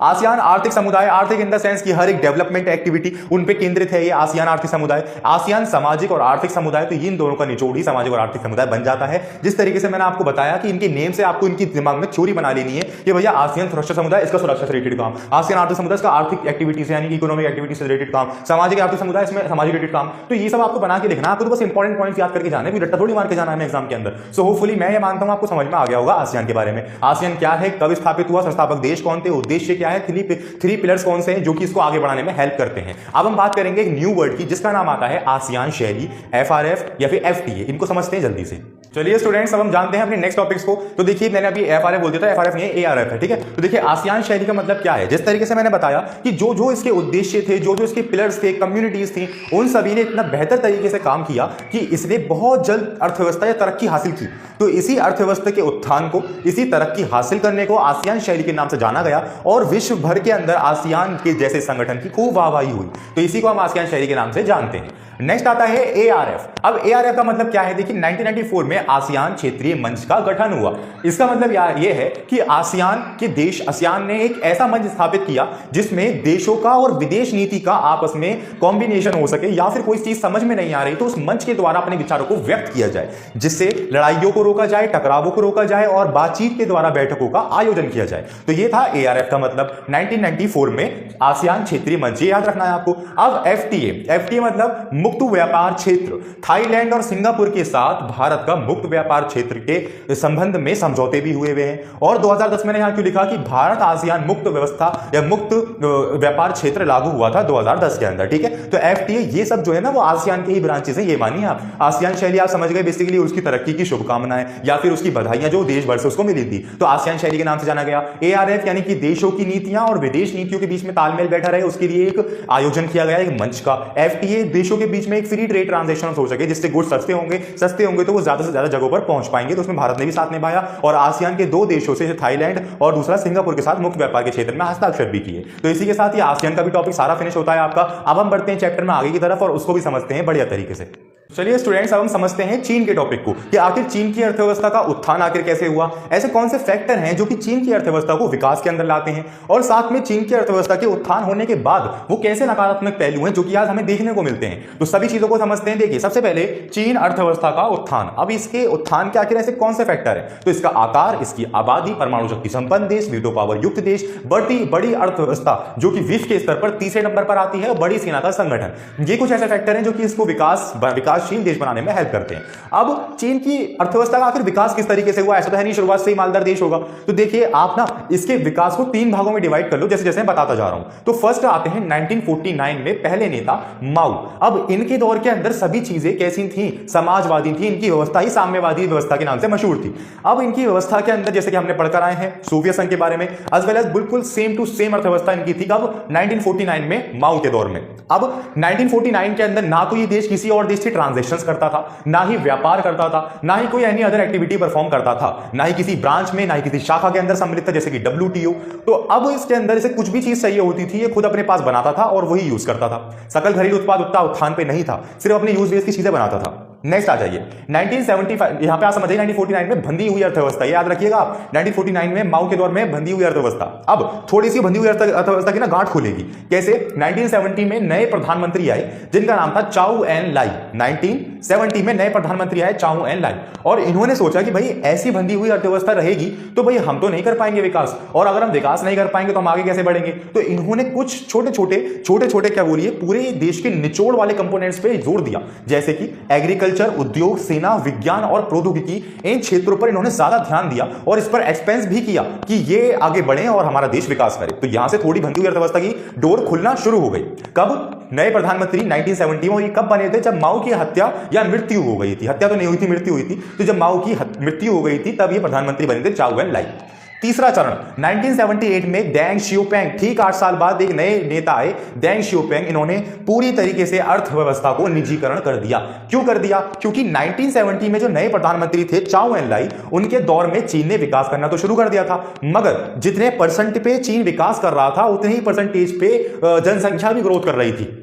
आसियान आर्थिक समुदाय, आर्थिक इन द सेंस की हर एक डेवलपमेंट एक्टिविटी उन पे केंद्रित है ये आसियान आर्थिक समुदाय। आसियान सामाजिक और आर्थिक समुदाय, तो इन दोनों का निचोड़ ही सामाजिक और आर्थिक समुदाय बन जाता है। जिस तरीके से मैंने आपको बताया कि इनके नेम से आपको इनकी दिमाग में थ्योरी बना लेनी है कि भैया आसियान सुरक्षा समुदाय इसका सुरक्षा से रिलेटेड काम, आसियान आर्थिक समुदाय इसका आर्थिक एक्टिविटीज यानी कि इकोनॉमिक एक्टिविटीज से रिलेटेड काम, सामाजिक आर्थिक समुदाय इसमें सामाजिक रिलेटेड काम। तो ये सब आपको बना के लिखना, आपको तो बस इंपॉर्टेंट पॉइंट्स याद करके जाना है, कोई रट्टा थोड़ी मार के जाना है एग्जाम के अंदर। सो होपफुली मैं ये मानता हूं आपको समझ में आ गया होगा आसियान के बारे में। आसियान क्या है, कब स्थापित हुआ, संस्थापक देश कौन थे, उद्देश्य क्या है, 3 पिलर्स कौन से हैं जो कि इसको आगे बढ़ाने में हेल्प करते हैं। अब हम बात करेंगे एक न्यू वर्ड की जिसका नाम आता है आसियान शैली, FRF या फिर FTA। इनको समझते हैं जल्दी से। चलिए स्टूडेंट्स, अब हम जानते हैं अपने नेक्स्ट टॉपिक्स को। तो देखिए मैंने अभी FRF बोल दिया था, FRF नहीं है, ARF है। ठीक है, तो देखिए आसियान शैली का मतलब क्या है। जिस तरीके से मैंने बताया कि जो जो इसके उद्देश्य थे, जो जो इसके पिलर्स थे, कम्युनिटीज थी, उन सभी ने इतना बेहतर तरीके से काम किया कि इसने बहुत जल्द अर्थव्यवस्था या तरक्की हासिल की। तो इसी अर्थव्यवस्था के उत्थान को, इसी तरक्की हासिल करने को आसियान शैली के नाम से जाना गया और विश्व भर के अंदर आसियान के जैसे संगठन की खूब वाहवाही हुई। तो इसी को हम आसियान शैली के नाम से जानते हैं। नेक्स्ट आता है ARF। अब ARF का मतलब क्या है, देखिए 1994 में आसियान क्षेत्रीय मंच का गठन हुआ। इसका मतलब यार ये है कि आसियान के देश, आसियान ने एक ऐसा मंच स्थापित किया जिसमें देशों का और विदेश नीति का आपस में कॉम्बिनेशन हो सके, या फिर कोई चीज समझ में नहीं आ रही तो उस मंच के द्वारा अपने विचारों को व्यक्त किया जाए, जिससे लड़ाइयों को रोका जाए, टकरावों को रोका जाए और बातचीत के द्वारा बैठकों का आयोजन किया जाए। तो ये था ARF का मतलब 1994 में आसियान क्षेत्रीय मंच, ये याद रखना है आपको। अब FTA मतलब मुक्त व्यापार क्षेत्र। थाईलैंड और सिंगापुर के साथ भारत का मुक्त व्यापार क्षेत्र के संबंध में समझौते भी हुए हुए हैं। और 2010 मैंने यहां क्यों लिखा कि भारत आसियान मुक्त व्यवस्था या मुक्त व्यापार क्षेत्र लागू हुआ था 2010 के अंदर। ठीक है, तो FTA ये सब जो है ना वो आसियान के ही ब्रांचेस हैं, ये मानिए आप। आसियान शैली आप समझ गए, बेसिकली उसकी तरक्की की शुभकामनाएं या फिर उसकी बधाइयां जो देश भर से उसको मिली थी, तो आसियान शैली के नाम से जाना गया। ARF यानी कि देशों की नीतियां और विदेश नीतियों के बीच में तालमेल बैठा रहे, उसके लिए एक आयोजन किया गया एक मंच का। FTA देशों के बीच में एक फ्री ट्रेड ट्रांजैक्शन हो सके, जिससे गुड्स सस्ते होंगे तो वो ज्यादा से ज्यादा जगहों पर पहुंच पाएंगे। तो उसमें भारत ने भी साथ निभाया और आसियान के 2 देशों से थाईलैंड और दूसरा सिंगापुर के साथ मुक्त व्यापार के क्षेत्र में हस्ताक्षर भी किए। तो इसी के साथ ये आसियान का भी टॉपिक सारा फिनिश होता है आपका। अब हम बढ़ते हैं चैप्टर में आगे की तरफ और उसको भी समझते हैं बढ़िया तरीके से। चलिए स्टूडेंट्स, अब हम समझते हैं चीन के टॉपिक को कि आखिर चीन की अर्थव्यवस्था का उत्थान आखिर कैसे हुआ। ऐसे कौन से फैक्टर हैं जो कि चीन की अर्थव्यवस्था को विकास के अंदर लाते हैं, और साथ में चीन की अर्थव्यवस्था के उत्थान होने के बाद वो कैसे नकारात्मक पहलू हैं जो कि आज हमें देखने को मिलते हैं। तो सभी चीजों को समझते हैं। देखिए, सबसे पहले चीन अर्थव्यवस्था का उत्थान। अब इसके उत्थान के आखिर ऐसे कौन से फैक्टर है? तो इसका आकार, इसकी आबादी, परमाणु शक्ति संपन्न देश, वीटो पावर युक्त देश, बड़ी अर्थव्यवस्था जो कि विश्व के स्तर पर तीसरे नंबर पर आती है, और बड़ी सेना का संगठन। ये कुछ ऐसे फैक्टर हैं जो कि इसको विकासशील देश बनाने में हेल्प करते हैं। अब चीन की अर्थव्यवस्था का आखिर विकास किस तरीके से हुआ? ऐसा तो है नहीं शुरुआत से ही मालदार देश होगा। तो देखिए, आप ना इसके विकास को 3 भागों में डिवाइड कर लो, जैसे जैसे मैं बताता जा रहा हूं। तो फर्स्ट आते हैं 1949 में पहले नेता माओ। अब इनके दौर के अंदर सभी चीजें कैसी थी? समाजवादी थी। इनकी व्यवस्था ही साम्यवादी व्यवस्था के नाम से मशहूर थी। अब इनकी व्यवस्था के अंदर, जैसे कि हमने पढ़कर आए हैं सोवियत संघ के बारे में, एज वेल एज बिल्कुल सेम टू सेम अर्थव्यवस्था इनकी थी। कब? 1949 में, माओ के दौर में। अब 1949 के अंदर ना तो ये देश किसी और देश से ट्रांजैक्शंस करता था, ना ही व्यापार करता था, ना ही कोई एनी अदर एक्टिविटी परफॉर्म करता था, ना ही किसी ब्रांच में, ना ही किसी शाखा के अंदर सम्मिलित था, जैसे कि WTO। तो अब इसके अंदर इसे कुछ भी चीज चाहिए होती थी, ये खुद अपने पास बनाता था और वही यूज करता था। सकल घरेलू उत्पाद उतना उत्थान पे नहीं था, सिर्फ अपने यूज बेस की चीजें बनाता था। नेक्स्ट आ जाइए 1975। यहां पे आप समझिए 1949 में बंधी हुई अर्थव्यवस्था, याद रखिएगा आप, 1949 में माओ के दौर में बंधी हुई अर्थव्यवस्था। अब थोड़ी सी बंधी हुई अर्थव्यवस्था की ना गांठ खुलेगी। कैसे? 1970 में नए प्रधानमंत्री आए जिनका नाम था चाउ एन लाई। 1970 में नए प्रधानमंत्री आए चाउ एन लाई, और इन्होंने सोचा कि भाई ऐसी बंधी हुई अर्थव्यवस्था रहेगी तो भाई हम तो नहीं कर पाएंगे विकास, और अगर हम विकास नहीं कर पाएंगे तो हम आगे कैसे बढ़ेंगे? तो इन्होंने कुछ छोटे छोटे क्या बोलिए, पूरे देश के निचोड़ वाले कंपोनेंट्स पे जोर दिया, जैसे कि एग्रीकल्चर, उद्योग, सेना, विज्ञान और प्रौद्योगिकी। इन क्षेत्रों पर इन्होंने ज्यादा ध्यान दिया और इस पर एक्सपेंस भी किया कि ये आगे बढ़े और हमारा देश विकास करे। तो यहां से थोड़ी बंधी हुई अर्थव्यवस्था की डोर खुलना शुरू हो गई। कब? नए प्रधानमंत्री 1970 में। ये कब बने थे? जब माओ की हत्या या मृत्यु हो गई थी। हत्या तो नहीं हुई थी, मृत्यु हुई थी। तो जब माओ की मृत्यु हो गई थी तब ये प्रधानमंत्री बने थे चाउ एन लाई। तीसरा चरण 1978 में डेंग शियोपेंग। ठीक 8 साल बाद एक नए नेता आए, डेंग शियोपेंग। इन्होंने पूरी तरीके से अर्थव्यवस्था को निजीकरण कर दिया। क्यों कर दिया? क्योंकि 1970 में जो नए प्रधानमंत्री थे चाउ एन लाई, उनके दौर में चीन ने विकास करना तो शुरू कर दिया था, मगर जितने परसेंट पे चीन विकास कर रहा था उतने ही परसेंटेज पे जनसंख्या भी ग्रोथ कर रही थी।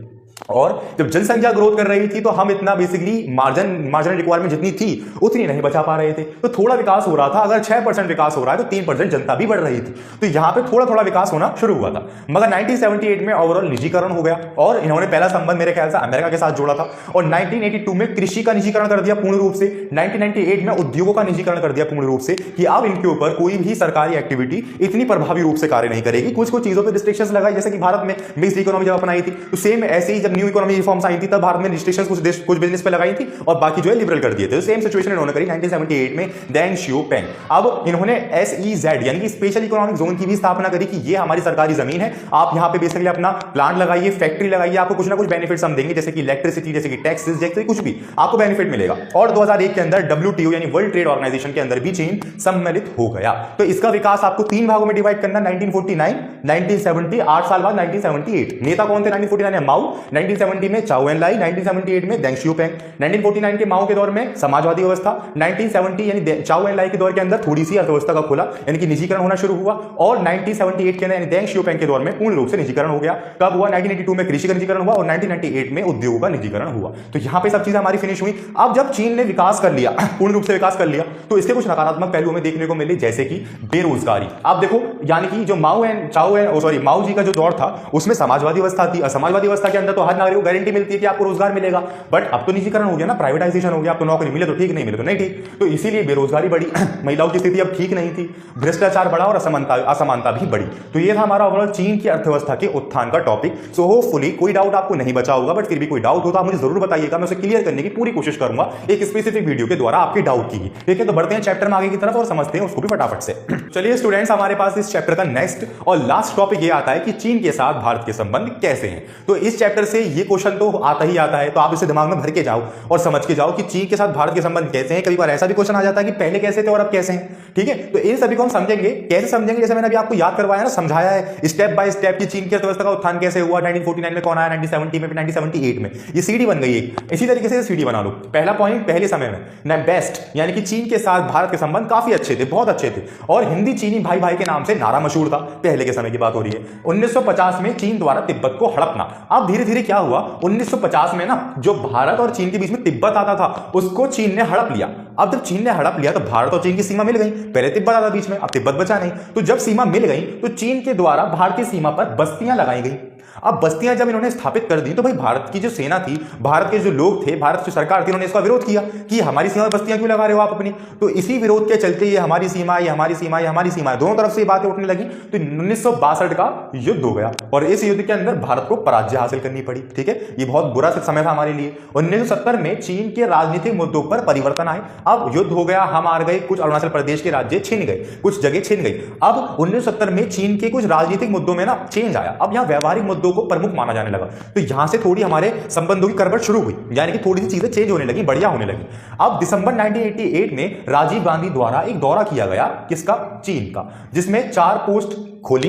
और जब जनसंख्या ग्रोथ कर रही थी तो हम इतना बेसिकली मार्जिनल रिक्वायरमेंट जितनी थी उतनी नहीं बचा पा रहे थे। तो थोड़ा विकास हो रहा था। अगर 6% विकास हो रहा है तो 3% जनता भी बढ़ रही थी। तो यहां पे थोड़ा थोड़ा विकास होना शुरू हुआ था, मगर 1978 में ओवरऑल निजीकरण हो गया और इन्होंने पहला संबंध मेरे ख्याल से अमेरिका के साथ जोड़ा था। और 1982 में कृषि का निजीकरण कर दिया पूर्ण रूप से। 1998 में उद्योगों का निजीकरण कर दिया पूर्ण रूप से, कि अब इनके ऊपर कोई भी सरकारी एक्टिविटी इतनी प्रभावी रूप से कार्य नहीं करेगी। कुछ चीजों पर रिस्ट्रिक्शंस लगाई, जैसे कि भारत में मिक्स्ड इकोनॉमी जब अपनाई थी, तो सेम ऐसे ही जब न्यू इकोनॉमी रिफॉर्म्स आई थी तब भारत में रिस्ट्रिक्शंस कुछ बिजनेस पे लगाई थी और बाकी जो है लिबरल कर दिए थे। तो सेम सिचुएशन इन्होंने करी 1978 में डेंग शियोपेंग। अब इन्होंने SEZ यानी कि स्पेशल इकोनॉमिक जोन की भी स्थापना करी कि ये हमारी सरकारी जमीन है, आप यहां पे बेसिकली अपना प्लांट लगाइए, फैक्ट्री लगाइए, आपको कुछ ना कुछ बेनिफिट्स हम देंगे, जैसे कि इलेक्ट्रिसिटी, जैसे कि टैक्सेस, जैसे कुछ भी आपको बेनिफिट मिलेगा। और 2001 के अंदर WTO यानी वर्ल्ड ट्रेड ऑर्गेनाइजेशन के अंदर भी चीन सम्मिलित हो गया। तो इसका विकास आपको 3 भागों में डिवाइड करना, 1949, 1970, 8 साल बाद 1978। नेता कौन थे 1949 में? माओ। 1970 में चाउ एन लाई, 1978 में डेंग शियोपेंग। 1949 के माओ के दौर में समाजवादी व्यवस्था, 1970 यानी चाउ एन लाई के दौर के अंदर थोड़ी सी अर्थव्यवस्था का खुला यानी कि निजीकरण होना शुरू हुआ, और 1978 के अंदर यानी डेंग शियोपेंग के दौर में पूर्ण रूप से निजीकरण हो गया। कब हुआ? 1982 में कृषि का निजीकरण हुआ और 1998 में उद्योगों का निजीकरण हुआ। तो यहां पे सब चीजें हमारी फिनिश हुई। अब जब चीन ने विकास कर लिया, पूर्ण रूप से विकास कर लिया, तो इसके कुछ नकारात्मक पहलू हमें देखने को मिले, जैसे कि बेरोजगारी। अब देखो, यानी कि जो माओ जी का जो दौर था उसमें समाजवादी व्यवस्था थी। समाजवादी व्यवस्था के अंदर तो हर नागरिक को गारंटी मिलती है कि आपको रोजगार मिलेगा, बट अब तो निजीकरण हो गया ना, प्राइवेटाइजेशन हो गया। आपको नौकरी मिले तो ठीक, नहीं मिले तो नहीं ठीक। तो इसीलिए बेरोजगारी बढ़ी, महिलाओं की स्थिति अब ठीक नहीं थी, भ्रष्टाचार बढ़ा और असमानता भी बढ़ी। तो ये था हमारा ओवरऑल चीन की अर्थव्यवस्था के उत्थान का टॉपिक। सो होपफुली कोई डाउट आपको नहीं बचा होगा, बट फिर भी कोई डाउट हो तो आप मुझे जरूर बताइएगा, मैं उसे क्लियर करने की पूरी कोशिश करूंगा एक स्पेसिफिक वीडियो के द्वारा आपके डाउट की। ठीक है, तो बढ़ते हैं चैप्टर में आगे की तरफ और समझते हैं उसको भी फटाफट से। चलिए स्टूडेंट्स, हमारे पास इस चैप्टर का नेक्स्ट और लास्ट टॉपिक ये आता है कि चीन के साथ भारत के संबंध कैसे हैं। तो इस चैप्टर से ये क्वेश्चन तो आता ही आता है, तो आप इसे दिमाग में भर के जाओ और समझ के जाओ कि चीन के साथ भारत के संबंध कैसे हैं। कभी बार ऐसा भी क्वेश्चन आ जाता है कि पहले कैसे थे और अब कैसे हैं। ठीक है, तो इन सभी को हम समझेंगे। कैसे समझेंगे? जैसे मैंने अभी आपको याद करवाया ना, समझाया है स्टेप बाय स्टेप कि चीन की अर्थव्यवस्था का उत्थान कैसे हुआ, 1949 में कौन आया, 1970 में, 1978 में ये सीढ़ी बन गई एक। इसी तरीके से सीढ़ी बना लो। पहला पॉइंट, पहले समय में ना बेस्ट, यानी कि चीन के साथ भारत के संबंध काफी अच्छे थे, बहुत अच्छे थे, और हिंदी चीनी भाई भाई के नाम से नारा मशहूर था। पहले के समय की बात हो रही है। 1950 में चीन द्वारा तिब्बत को हड़पना। अब धीरे धीरे इसीलिए क्या हुआ 1950 में ना, जो भारत और चीन के बीच में तिब्बत आता था उसको चीन ने हड़प लिया। अब जब चीन ने हड़प लिया तो भारत और चीन की सीमा मिल गई। पहले तिब्बत आता बीच में, अब तिब्बत बचा नहीं। तो जब सीमा मिल गई तो चीन के द्वारा भारतीय सीमा पर बस्तियां लगाई गई। अब बस्तियां जब इन्होंने स्थापित कर दी तो भाई भारत की जो सेना थी, भारत के जो लोग थे, भारत की सरकार थी, उन्होंने इसका विरोध किया कि हमारी सीमा में बस्तियां क्यों लगा रहे हो आप अपनी। तो इसी विरोध के चलते ये हमारी सीमा, ये हमारी सीमा, ये हमारी सीमा, दोनों तरफ से बातें उठने लगी। तो 1962 का युद्ध हो गया और इस युद्ध के अंदर भारत को पराजय हासिल करनी पड़ी। ठीक है, ये बहुत बुरा समय था हमारे लिए। 1970 में चीन के राजनीतिक मुद्दों पर परिवर्तन आए। अब युद्ध हो गया, हम हार गए, कुछ अरुणाचल प्रदेश के राज्य छिन गए, कुछ जगह छिन गई। अब 1970 में चीन के कुछ राजनीतिक मुद्दों में ना चेंज आया। अब यहां व्यवहारिक मुद्दों को प्रमुख माना जाने लगा। तो यहां से थोड़ी हमारे संबंधों की करवट शुरू हुई, यानी कि थोड़ी सी चीजें चेंज होने लगी, बढ़िया होने लगी। अब दिसंबर 1988 में राजीव गांधी द्वारा एक दौरा किया गया, किसका? चीन का, जिसमें 4 पोस्ट खोली।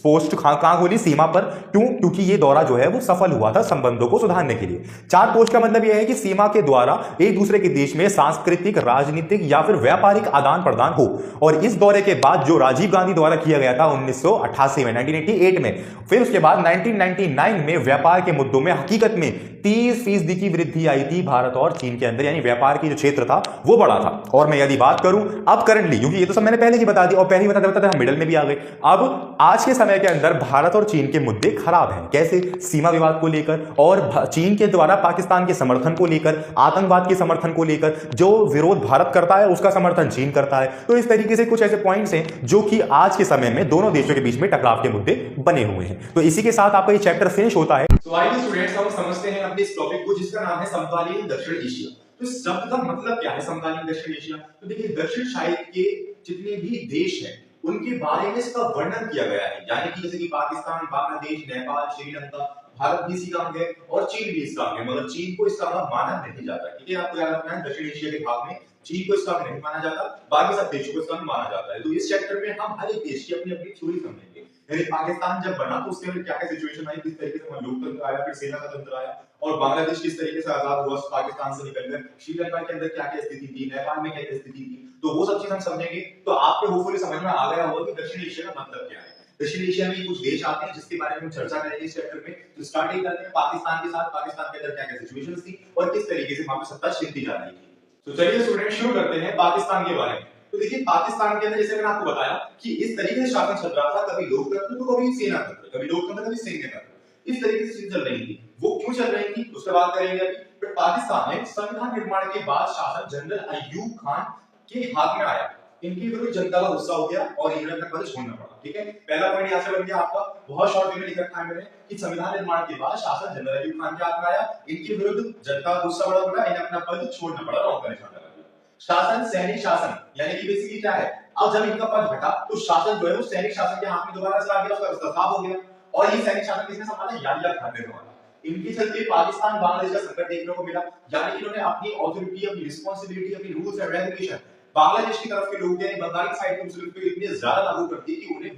पोस्ट कहां खोली? सीमा पर। क्यों? क्योंकि ये दौरा जो है वो सफल हुआ था संबंधों को सुधारने के लिए। 4 पोस्ट का मतलब यह है कि सीमा के द्वारा एक दूसरे के देश में सांस्कृतिक, राजनीतिक या फिर व्यापारिक आदान प्रदान हो। और इस दौरे के बाद जो राजीव गांधी द्वारा किया गया था 1988 में, 1988 में, फिर उसके बाद 1999 में व्यापार के मुद्दों में हकीकत में 30% की वृद्धि आई थी भारत और चीन के अंदर, यानी व्यापार की जो क्षेत्र था वो बड़ा था। और मैं यदि बात करूं अब करंटली, क्योंकि ये तो सब मैंने पहले ही बता दी और पहले ही बताते हम मिडल में भी आ गए। अब आज के समय के अंदर भारत और चीन के मुद्दे खराब हैं। कैसे? सीमा विवाद को लेकर और चीन के द्वारा पाकिस्तान के समर्थन को लेकर, आतंकवाद के समर्थन को लेकर। जो विरोध भारत करता है उसका समर्थन चीन करता है। तो इस तरीके से कुछ ऐसे पॉइंट्स हैं जो कि आज के समय में दोनों देशों के बीच में टकराव के मुद्दे बने हुए हैं। तो इसी के साथ आपका ये चैप्टर फिनिश होता है। तो आइए स्टूडेंट्स, हम समझते हैं अपने इस टॉपिक को जिसका नाम है समकालीन दक्षिण एशिया। तो इस शब्द का मतलब क्या है समकालीन दक्षिण एशिया? तो देखिए, दक्षिण साइड के जितने भी देश हैं उनके बारे में इसका वर्णन किया गया है, यानी कि जैसे कि पाकिस्तान, बांग्लादेश, नेपाल, श्रीलंका, भारत भी इसी काम है और चीन भी इस काम है, मगर चीन को इस काम माना नहीं जाता। ठीक है, आपको याद रखना है दक्षिण एशिया के भाग में चीन को इस काम नहीं माना जाता, बाकी सब देशों को इस काम माना जाता है। तो इस चैप्टर में हम हर एक देश की अपनी अपनी थ्योरी समझेंगे। यानी पाकिस्तान जब बना तो उसके अंदर क्या क्या सिचुएशन आई, किस तरीके से वहां लोकतंत्र आया, फिर सेना का तंत्र आया, और बांग्लादेश किस तरीके से आजाद हुआ पाकिस्तान से निकलकर, श्रीलंका के अंदर क्या क्या स्थिति थी, नेपाल में क्या क्या स्थिति थी, तो वो सब चीज हम समझेंगे। तो आपको होपफुली समझ में आ गया होगा कि दक्षिण एशिया का मतलब क्या है। दक्षिण एशिया में कुछ देश आते हैं जिसके बारे में हम चर्चा करेंगे इस चैप्टर में। तो स्टार्टिंग करते हैं पाकिस्तान के साथ। पाकिस्तान के अंदर क्या क्या सिचुएशंस थी और किस तरीके से वहां पे सत्ता शिफ्ट जा रही थी। तो चलिए स्टूडेंट शुरू करते हैं पाकिस्तान के बारे में। तो देखिए, पाकिस्तान के अंदर जैसे मैंने आपको बताया कि इस तरीके से शासन चल रहा था, कभी लोकतंत्र तो कभी सेना तंत्र, कभी लोकतंत्र कभी सैन्य तंत्र, इस तरीके से चीजें चल रही थी। वो क्यों चल रही थी उसके बात करेंगे अभी। फिर पाकिस्तान में संविधान निर्माण के बाद शासन जनरल अय्यूब खान के हाथ में आया। इनके विरुद्ध जनता का गुस्सा हो गया और इन्हें अपना पद छोड़ना पड़ा। ठीक है, पहला पॉइंट यहां से बन गया आपका, बहुत शॉर्ट वे में लिख रखा है मैंने कि संविधान निर्माण के बाद शासन जनरल अय्यूब खान के हाथ में आया, इनके विरुद्ध जनता का गुस्सा बड़ा पड़ा, इन्हें अपना पद छोड़ना पड़ा, रॉन्ग का निशान लगा दिया। शासन सैनिक शासन, यानी कि बेसिकली क्या है, अब जब इनका पद घटा तो शासन जो है वो सैनिक शासन के हाथ में दोबारा चला गया, उसका रास्ता साफ हो गया। और ये सैनिक शासन किसने संभाला? याहिया खान ने संभाला। इनके चलते पाकिस्तान बांग्लादेश का संकट देखने को मिला, यानी कि इन्होंने अपनी ऑथोरिटी, अपनी रिस्पांसिबिलिटी, अपनी रूल्स एंड रेगुलेशन बांग्लादेश की तरफ के लोग, यानी बंगाल की साइड के मुस्लिम पे इतने ज्यादा लागू कर दिए कि उन्हें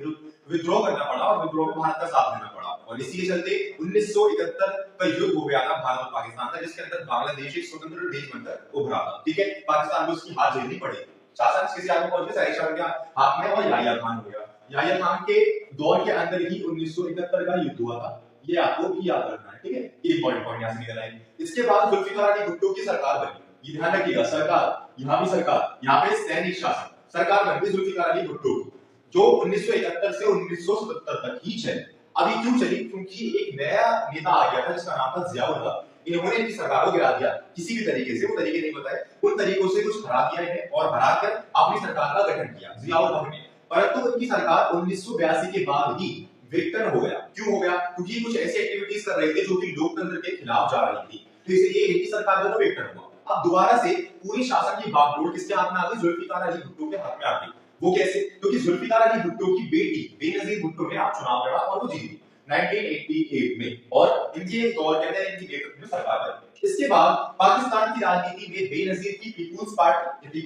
विद्रोह करना पड़ा और विद्रोह में भारत का साथ देना पड़ा। और इसी के चलते 1971 का युद्ध हो गया था भारत और पाकिस्तान का, जिसके अंदर बांग्लादेश एक स्वतंत्र देश बनकर उभरा था। ठीक है, पाकिस्तान को उसकी हार झेलनी पड़ी। शासन किसी आदमी पहुंच गया, सैनिक शासन के हाथ में, और याहिया खान हो गया। याहिया खान के दौर के अंदर ही 1971 का युद्ध हुआ था, ये आपको भी याद रखना है। ठीक है, एक पॉइंट यहां से निकल आए। इसके बाद जुल्फिकार अली भुट्टो की सरकार बनी। ये ध्यान रखिएगा, सरकार, यहाँ भी सरकार, यहाँ पे सैनिक शासन, सरकार बन गई जुल्फिकार अली भुट्टो की, जो 1971 से 1977 तक ही चली। अभी क्यों चली? क्योंकि एक नया नेता आ गया था जिसका नाम था जियाउल हक। इन्होंने इनकी सरकार को गिरा दिया किसी भी तरीके से, वो तरीके नहीं बताए, उन तरीकों से कुछ हरा दिया इन्हें और हराकर अपनी सरकार का गठन किया जियाउल हक ने। परंतु इनकी सरकार 1982 के बाद ही विघटन हो गया। क्यों हो गया? क्योंकि कुछ ऐसी एक्टिविटीज कर रहे थे जो कि लोकतंत्र के खिलाफ जा रही थी, तो इसलिए इनकी सरकार जो विघटन हुआ। अब दोबारा से पूरी शासन की बागडोर किसके हाथ में आ गई? जुल्फिकार अली भुट्टो के हाथ में आ गई। वो कैसे? क्योंकि जुल्फिकार अली भुट्टो की बेटी बेनजीर भुट्टो ने आप चुनाव लड़ा और वो जीती 1988 में, और इनके दौर के अंदर इनकी नेतृत्व में सरकार बनी। इसके बाद पाकिस्तान की राजनीति में बेनजीर की पीपुल्स पार्टी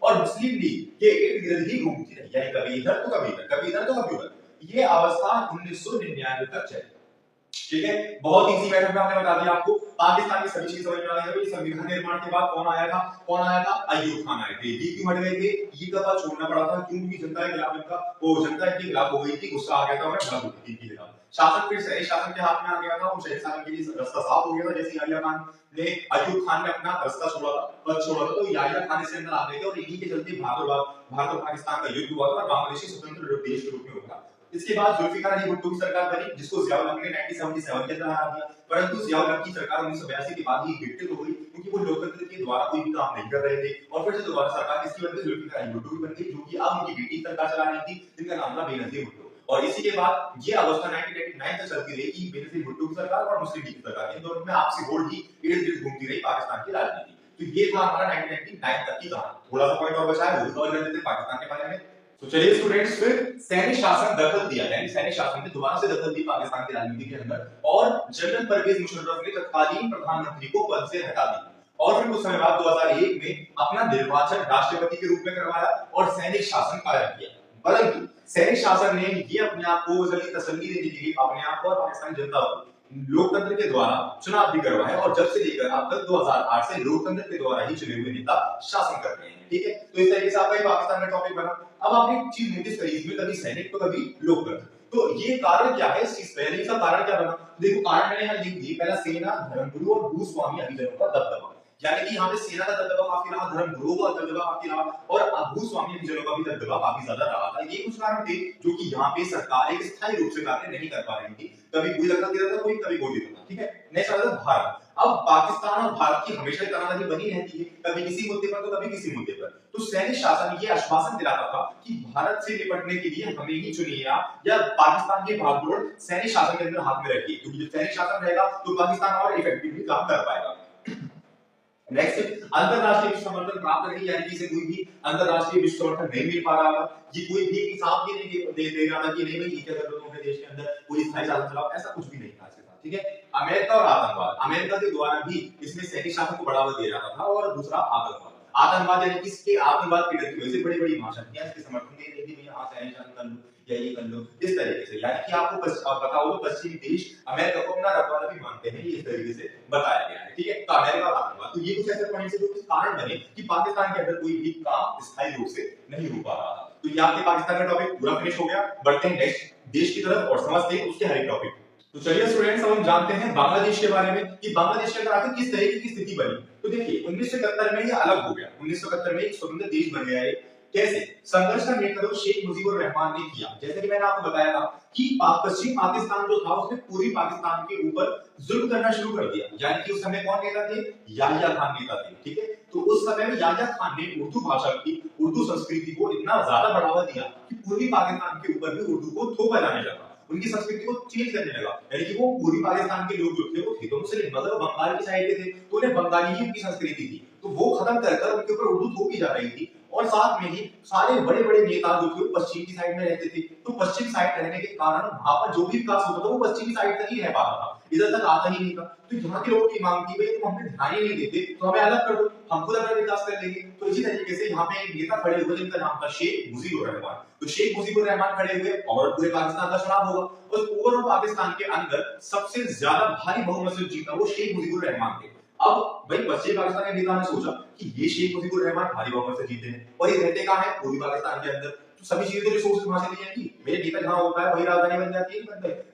और मुस्लिम लीग के इर्द गिर्द ही घूमती रही, यानी कभी इधर तो कभी इधर, कभी इधर तो कभी उधर। ये अवस्था 1999 तक चली। ठीक है, बहुत इजी मेथड में हमने बता दिया आपको। पाकिस्तान की सभी चीजें समझ में आ गई है। संविधान निर्माण के बाद कौन आया था? कौन आया था? अय्यूब खान आए थे। ये क्यों हट गए थे? ये का पद छोड़ना पड़ा था, क्योंकि जनता के खिलाफ इनका, वो जनता के खिलाफ हो गई थी, गुस्सा आ गया था और भाग उठी थी इनके खिलाफ। शासन फिर सैनिक शासन के हाथ में आ गया था और सैनिक शासन के लिए रास्ता साफ हो गया था। जैसे याहिया खान ने अयूब खान ने अपना रास्ता छोड़ा था, पद छोड़ा था, तो याहिया खान इसके अंदर आ गए थे और इन्हीं के चलते भारत और पाकिस्तान का युद्ध हुआ था और बांग्लादेश स्वतंत्र देश के रूप में हुआ। इसके बाद जुल्फिकार अली भुट्टो की सरकार बनी, जिसको जियाउल हक ने 1977 के अंदर हरा दिया, परंतु जियाउल हक की सरकार 1982 के बाद ही गिरते हो गई, क्योंकि वो लोकतंत्र के द्वारा कोई भी काम नहीं कर रहे थे। और फिर से दोबारा सरकार किसकी बन गई? जुल्फिकार अली भुट्टो की बन गई, जो कि अब उनकी बेटी सरकार चला रही थी, जिनका नाम था बेनजीर भुट्टो। और इसी के बाद ये अवस्था 1999 तक चलती रही कि बेनजीर भुट्टो की सरकार और मुस्लिम लीग की सरकार, इन दोनों में आपसी होड़ ही इर्द-गिर्द घूमती रही पाकिस्तान की राजनीति। तो ये था हमारा 1999 तक की कहानी। थोड़ा सा पॉइंट और बचा है, वो कवर कर लेते हैं पाकिस्तान के बारे में। तो चलिए स्टूडेंट्स, फिर सैनिक शासन दखल दिया, यानी सैनिक शासन ने दोबारा से दखल दी पाकिस्तान की राजनीति के अंदर और जनरल परवेज मुशर्रफ ने तत्कालीन प्रधानमंत्री को पद से हटा दिया। और फिर कुछ समय बाद 2001 में अपना निर्वाचन राष्ट्रपति के रूप में करवाया और सैनिक शासन कायम किया। परंतु सैनिक शासन ने ये अपने आप को तसल्ली देने के लिए अपने आप को और पाकिस्तानी जनता को लोकतंत्र के द्वारा चुनाव भी करवाया और जब से लेकर अब तक 2008 से लोकतंत्र के द्वारा ही चुने हुए नेता शासन कर रहे हैं। ठीक है, तो इस तरीके से आपका पाकिस्तान का टॉपिक बना। अब आपने एक चीज नोटिस करी, इसमें कभी सैनिक तो कभी लोकतंत्र, तो ये कारण क्या है इस चीज का, इसका कारण क्या बना? देखो कारण मैंने यहाँ लिख दी, पहला सेना, धर्मगुरु और भूस्वामी हरिजनों का दबदबा, यानी कि यहाँ पे सेना का दबदबा काफी रहा, धर्मगुरुओं का दबदबा काफी रहा और भूस्वामी हरिजनों का भी दबदबा काफी ज्यादा रहा था। ये कुछ कारण थे जो कि यहाँ पे सरकार एक स्थायी रूप से कार्य नहीं कर पा रही थी, कभी कोई दखल देता था, कोई कभी कोई देता था। ठीक है, नेक्स्ट आता है भारत। अब पाकिस्तान और भारत की हमेशा तनातनी बनी रहती है, कभी किसी मुद्दे पर तो कभी किसी मुद्दे पर। तो सैनिक शासन ये आश्वासन दिलाता था कि भारत से निपटने के लिए हमें ही चुनिए या पाकिस्तान की भागदौड़ सैनिक शासन के अंदर हाथ में रखिए, क्योंकि जब सैनिक शासन रहेगा तो पाकिस्तान और इफेक्टिवली काम कर पाएगा। नेक्स्ट, अंतरराष्ट्रीय विश्व समर्थन प्राप्त नहीं, यानी कि इसे कोई भी अंतरराष्ट्रीय विश्व समर्थन नहीं मिल पा रहा था। ये कोई भी हिसाब भी नहीं दे रहा था कि नहीं भाई ये क्या कर रहे हो अपने देश के अंदर, कोई स्थायी शासन चलाओ, ऐसा कुछ भी नहीं था इसके साथ। ठीक है, अमेरिका और आतंकवाद, अमेरिका के द्वारा भी इसमें सैनिक शासन को बढ़ावा दिया जाता था और दूसरा आतंकवाद, आतंकवाद यानी कि इसके आतंकवाद के डर की वजह से बड़ी-बड़ी भाषाएं इसके समर्थन दे रही थी, भैया हाँ सैनिक शासन कर लो या ये कर लो, इस तरीके से। यानी कि आपको पता होगा पश्चिमी देश अमेरिका को अपना रखवाला भी मानते हैं, ये इस तरीके से बताया गया है। ठीक है, तो अमेरिका और आतंकवाद, तो ये कुछ ऐसे पॉइंट्स हैं जो कुछ कारण बने कि पाकिस्तान के अंदर कोई भी काम स्थायी रूप से नहीं हो पा रहा था। तो ये आपके पाकिस्तान का टॉपिक पूरा फिनिश हो गया। बढ़ते हैं नेक्स्ट देश की तरफ और समझते हैं उसके हर एक टॉपिक। तो चलिए स्टूडेंट्स, अब हम जानते हैं बांग्लादेश के बारे में कि बांग्लादेश के अंदर आखिर किस तरीके की स्थिति बनी। तो देखिए 1971 में ये अलग हो गया, 1971 में एक स्वतंत्र देश बन गया है। कैसे? संघर्ष का नेतृत्व शेख मुजीबुर रहमान ने किया। जैसे कि मैंने आपको बताया था कि पश्चिम पाकिस्तान जो था उसने पूर्वी पाकिस्तान के ऊपर जुल्म करना शुरू कर दिया, यानी कि उस समय कौन नेता थे? याहिया खान नेता थे। ठीक है, तो उस समय में याहिया खान ने उर्दू भाषा की, उर्दू संस्कृति को इतना ज्यादा बढ़ावा दिया कि पूर्वी पाकिस्तान के ऊपर भी उर्दू को थोपा जाने लगा, उनकी संस्कृति को चेंज करने लगा। यानी कि वो पूर्वी पाकिस्तान के लोग जो थे वो थे तो मुस्लिम, मगर बंगाल की साइड के थे तो उन्हें बंगाली ही उनकी संस्कृति थी, तो वो खत्म कर उनके ऊपर उर्दू थोपी जा रही थी। और साथ में ही सारे बड़े-बड़े नेता जो थे पश्चिम की साइड में रहते थे, तो पश्चिम साइड रहने के कारण वहां पर जो भी विकास होता था वो पश्चिमी साइड तक ही रह पाता था, इधर तक आता ही नहीं था। तो यहाँ के लोगों की मांग थी भाई तुम हमें ध्यान ही नहीं देते तो हमें अलग कर दो, हम खुद अपना विकास कर लेंगे। तो इसी तरीके से यहाँ पे एक नेता खड़े हुए जिनका नाम था शेख मुजीबुर रहमान। तो शेख मुजीबुर रहमान खड़े हुए और पूरे पाकिस्तान का चुनाव होगा, और ओवरऑल पाकिस्तान के अंदर सबसे ज्यादा भारी बहुमत से जीता वो शेख मुजीबुर रहमान थे। अब भाई पश्चिमी पाकिस्तान के नेता ने सोचा कि ये शेख मुजीबुर रहमान भारी बहुमत से जीते हैं और ये रहते कहाँ है? पूर्वी पाकिस्तान के अंदर, तो सभी चीजें तो रिसोर्सेज वहां से ली जाएंगी, मेरे नेता जहां होता है वही राजधानी बन जाती है,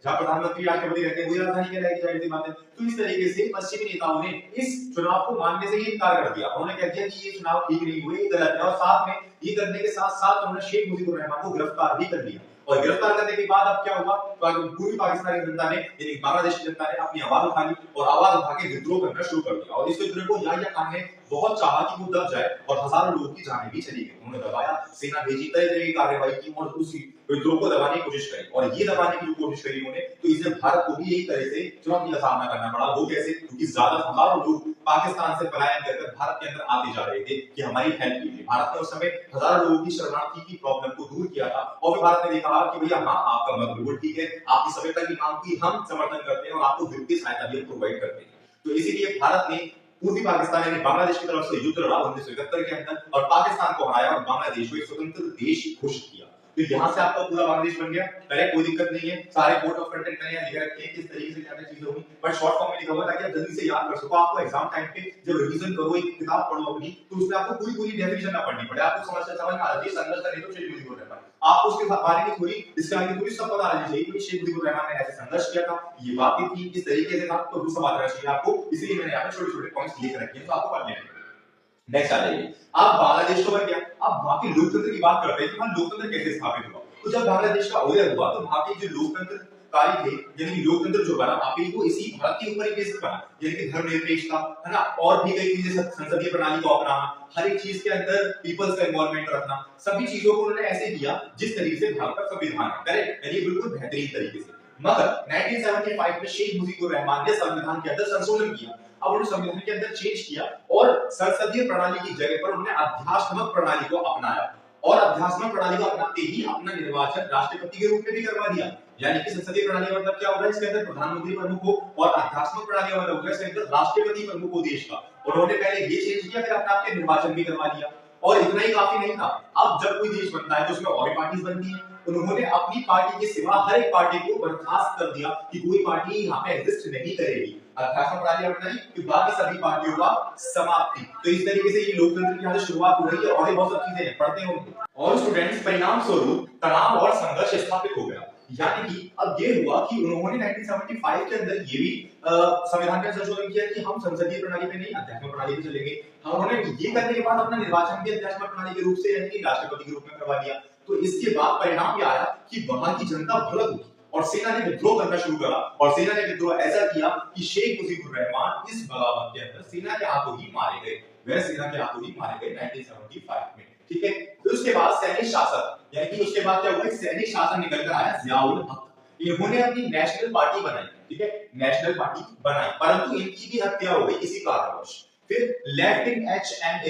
जहां प्रधानमंत्री राष्ट्रपति रहते हैं वही राजधानी क्या रहेगी, जाहिर सी बात है। तो इस तरीके से पश्चिमी नेताओं ने इस चुनाव को मानने से ही इनकार कर दिया, उन्होंने कह दिया कि ये चुनाव ठीक नहीं हुए, ये गलत है, और साथ में ये करने के साथ साथ उन्होंने शेख मुजीबुर रहमान को गिरफ्तार भी कर लिया। और गिरफ्तार करने के बाद अब क्या हुआ? पूरी पाकिस्तानी जनता ने, यानी बांग्लादेश की जनता ने अपनी आवाज उठा ली और आवाज उठा के विद्रोह करना शुरू कर दिया, और इस विद्रोह को याहिया खान ने बहुत चाहा कि वो दब जाए और हजारों लोगों की जानें भी चली गई। उन्होंने दबाया, सेना भेजी, कई तरह की कार्रवाई की और उसी विद्रोह को दबाने की कोशिश करी, और ये दबाने की जो कोशिश करी उन्होंने, तो इससे भारत को भी यही तरह से चुनौती का सामना करना पड़ा। वो कैसे? क्योंकि ज्यादा हजारों लोग पाकिस्तान से पलायन कर भारत के अंदर आते जा रहे थे कि हमारी हेल्प कीजिए। भारत ने उस समय हजारों लोगों की शरणार्थी की प्रॉब्लम को दूर किया था, और फिर भारत ने देखा कि भैया हाँ आपका मत बिल्कुल ठीक है, आपकी सभ्यता की मांग की हम समर्थन करते हैं और आपको वित्तीय सहायता भी प्रोवाइड करते हैं। तो इसीलिए भारत ने पूर्वी पाकिस्तान यानी बांग्लादेश की तरफ से युद्ध लड़ा 1971 के अंदर और पाकिस्तान को हराया और बांग्लादेश को एक स्वतंत्र देश घोषित किया। तो यहाँ से आपका पूरा बांग्लादेश बन गया। करेक्ट, कोई दिक्कत नहीं है, सारे कोड ऑफ कंटेंट मैंने यहाँ लिख रखे हैं किस तरीके से क्या क्या चीजें होंगी, बट शॉर्ट फॉर्म में लिखा हुआ ताकि आप जल्दी से याद कर सको। आपको एग्जाम टाइम पे जब रिवीजन करो, एक किताब पढ़ो अपनी, तो उसमें आपको पूरी पूरी डेफिनेशन ना पढ़नी पड़े, आपको समझ में आ जाए संघर्ष का नहीं तो शेख मुजीबुर रहमान, आपको उसके बारे में थोड़ी इसके आगे थोड़ी सब पता आनी चाहिए कि शेख मुजीबुर रहमान ने ऐसे संघर्ष किया था, ये बातें थी, किस तरीके से था, तो वो सब आता चाहिए आपको। इसलिए मैंने यहाँ पे छोटे छोटे पॉइंट्स लिख रखे हैं, तो आपको पढ़ने हैं। नेक्स्ट आ जाइए, आप बांग्लादेश को बन गया। अब वहां के लोकतंत्र की बात करते हैं कि वहां लोकतंत्र कैसे स्थापित हुआ। तो जब बांग्लादेश का उदय हुआ तो वहां के जो लोकतंत्रकारी थे, यानी कि लोकतंत्र जो बना वहां पे वो इसी भारत के ऊपर ही बेस्ड बना, यानी कि धर्मनिरपेक्षता है ना, और भी कई चीजें, संसदीय प्रणाली को अपनाना, हर एक चीज के अंदर पीपल्स का इन्वॉल्वमेंट रखना, सभी चीजों को उन्होंने ऐसे किया जिस तरीके से भारत का संविधान है। करेक्ट, यानी बिल्कुल बेहतरीन तरीके से। मगर 1975 में शेख मुजीबुर रहमान ने संविधान के अंदर संशोधन किया। अब उन्होंने संविधान के अंदर चेंज किया और संसदीय प्रणाली की जगह पर उन्होंने अध्यात्मक प्रणाली को अपनाया, और अध्यात्मक प्रणाली को अपनाते ही अपना निर्वाचन राष्ट्रपति के रूप में भी करवा दिया। यानी कि संसदीय प्रणाली का मतलब क्या होगा, इसके अंदर प्रधानमंत्री प्रमुख हो, और अध्यात्मक प्रणाली का मतलब होगा इसके अंदर राष्ट्रपति प्रमुख हो देश का। उन्होंने पहले ये चेंज किया, फिर अपने आपके निर्वाचन भी करवा दिया। और इतना ही काफी नहीं था, अब जब कोई देश बनता है तो उसमें और भी पार्टीज बनती हैं। उन्होंने अपनी पार्टी के सिवा हर एक पार्टी को बर्खास्त कर दिया कि कोई पार्टी यहाँ पे एग्जिस्ट नहीं करेगी। अध्यात्मक प्रणाली अपनाई कि बाकी सभी पार्टियों का समाप्ति। तो इस तरीके से ये लोकतंत्र की यहाँ से शुरुआत हो रही है, और ये बहुत सारी चीजें पढ़ते हैं उनको। और स्टूडेंट्स, परिणाम स्वरूप तनाव और संघर्ष स्थापित हो गया। यानी कि अब ये हुआ कि उन्होंने 1975 के अंदर ये भी संविधान का संशोधन किया कि हम संसदीय प्रणाली पे नहीं अध्यात्मक प्रणाली पे चलेंगे। हम उन्होंने ये करने के बाद अपना निर्वाचन भी अध्यात्मक प्रणाली के रूप से, यानी कि राष्ट्रपति के रूप में करवा दिया। तो इसके बाद परिणाम ये आया कि वहां की जनता भड़क उठी और सेना ने विद्रोह करना शुरू करा, और सेना ने विद्रोह ऐसा किया कि शेख मुजीबुर रहमान इस बगावत के अंदर सेना के हाथों ही मारे गए। वह सेना के हाथों ही मारे गए 1975 में। ठीक है, फिर उसके बाद सैनिक शासन, यानी कि उसके बाद क्या हुआ, सैनिक शासन निकल कर आया जियाउल हक। इन्होंने अपनी नेशनल पार्टी बनाई, ठीक है, नेशनल पार्टी बनाई, परंतु इनकी भी हत्या हो गई किसी कारणवश। फिर लेफ्टिनेंट एच एम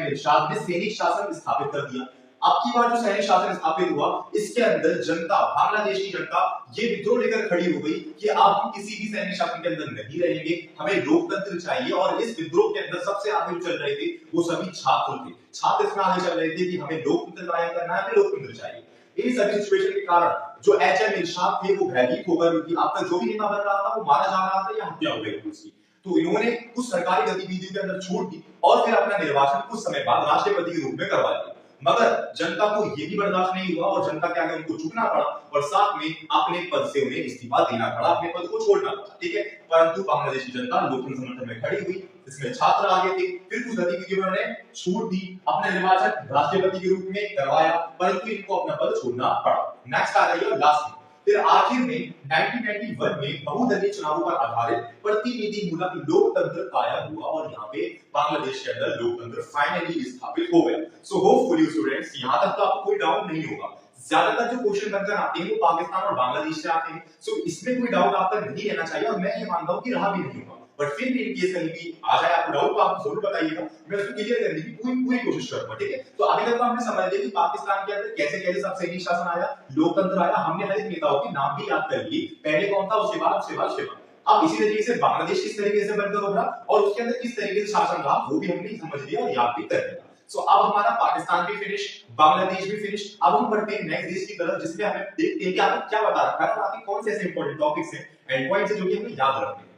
इरशाद ने सैनिक शासन स्थापित कर दिया। अब की बार जो सैनिक शासन स्थापित हुआ, इसके अंदर जनता, बांग्लादेश की जनता ये विद्रोह लेकर खड़ी हो गई कि अब हम किसी भी सैनिक शासन के अंदर नहीं रहेंगे, हमें लोकतंत्र चाहिए। और इस विद्रोह के अंदर सबसे आगे चल रहे थे वो सभी छात्र थे। छात्र इसमें आगे चल रहे थे कि हमें लोकतंत्र कायम करना है, हमें लोकतंत्र चाहिए। इन सभी सिचुएशन के कारण जो एच.एम. इरशाद थे वो भयभीत होकर, उनकी आपका जो भी नेता बन रहा था वो मारा जा रहा था या हत्या हो गई उसकी। तो इन्होंने कुछ सरकारी गतिविधियों के अंदर छूट दी और फिर अपना निर्वाचन कुछ समय बाद राष्ट्रपति के रूप में करवा दिया। मगर जनता को ये भी बर्दाश्त नहीं हुआ और जनता के आगे उनको झुकना पड़ा, और साथ में अपने पद से उन्हें इस्तीफा देना पड़ा, अपने पद को छोड़ना पड़ा। ठीक है, परंतु बांग्लादेश की जनता लोकतंत्र समर्थन में खड़ी हुई, इसमें छात्र आगे थे। फिर कुछ गतिविधियों में उन्होंने छूट दी, अपना निर्वाचन राष्ट्रपति के रूप में करवाया, परंतु इनको अपना पद छोड़ना पड़ा। नेक्स्ट आ रही है लास्ट। फिर आखिर में 1991 में बहुदलीय चुनावों पर आधारित प्रतिनिधिमूलक लोकतंत्र कायम हुआ, और यहाँ पे बांग्लादेश के अंदर लोकतंत्र फाइनली स्थापित हो गया। सो होपफुली स्टूडेंट्स, यहाँ तक तो आपको कोई डाउट नहीं होगा। ज्यादातर जो क्वेश्चन बनकर आते हैं वो पाकिस्तान और बांग्लादेश से आते हैं, सो इसमें कोई डाउट आपका नहीं रहना चाहिए, और मैं ये मानता हूँ कि रहा भी नहीं होगा। बट फिर भी इन केस कहीं भी आ जाए आपको डाउट, तो आप जरूर बताइएगा, मैं उसको क्लियर करने की पूरी कोशिश करूंगा। ठीक है, तो अभी तक तो हमने समझ लिया कि पाकिस्तान के अंदर कैसे कैसे सब सैनिक शासन आया, लोकतंत्र आया, हमने हर एक नेताओं के नाम भी याद कर लिए, पहले कौन था, उसके बाद। अब इसी तरीके से बांग्लादेश किस तरीके से बनकर उभरा और उसके अंदर किस तरीके से शासन रहा, वो भी हमने समझ लिया और याद भी कर लिया। सो अब हमारा पाकिस्तान भी फिनिश, बांग्लादेश भी फिनिश। अब हम बढ़ते हैं नेक्स्ट देश की तरफ, जिसमें हमें देखते हैं कि आपने क्या बता रखा है और आपके कौन से ऐसे इंपॉर्टेंट टॉपिक्स हैं, एंड पॉइंट्स हैं जो कि हमें याद रखने हैं।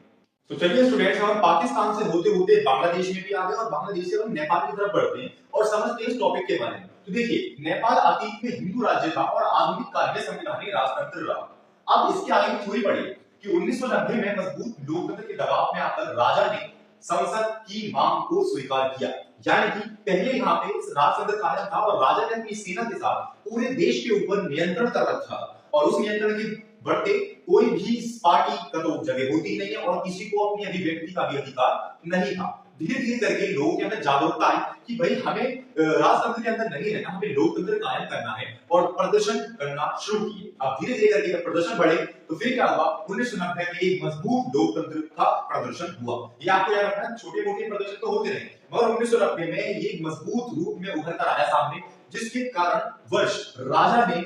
तो चलिए स्टूडेंट्स, हम पाकिस्तान से होते होते बांग्लादेश में भी आ गए, और बांग्लादेश से हम नेपाल की तरफ बढ़ते हैं और समझते हैं इस टॉपिक के बारे में। तो देखिए, नेपाल अतीत में हिंदू राज्य था और आधुनिक काल में संवैधानिक राजतंत्र रहा। अब इसके आगे थोड़ी पढ़िए कि 1990 में मजबूत लोकतंत्र के दबाव में आकर राजा ने संसद की मांग को स्वीकार किया। यानी कि पहले यहाँ पे राजतंत्र कायम था और राजा ने अपनी सेना के साथ पूरे देश के ऊपर नियंत्रण कर रखा, और उस नियंत्रण के बढ़ते कोई भी पार्टी का तो जगह होती नहीं है और किसी को अपनी अभिव्यक्ति का भी अधिकार नहीं था। धीरे धीरे करके लोगों के अंदर जागरूकता आई कि भाई हमें राजतंत्र के अंदर नहीं रहना, हमें लोकतंत्र कायम करना है, और प्रदर्शन करना शुरू किए। अब धीरे धीरे करके जब प्रदर्शन बढ़े तो फिर क्या हुआ, 1990 में एक मजबूत लोकतंत्र का प्रदर्शन हुआ। ये आपको याद रखना है, छोटे मोटे प्रदर्शन तो होते रहे, मगर 1990 में ये मजबूत रूप में उभर कर आया सामने, जिसके कारण वर्ष राजा ने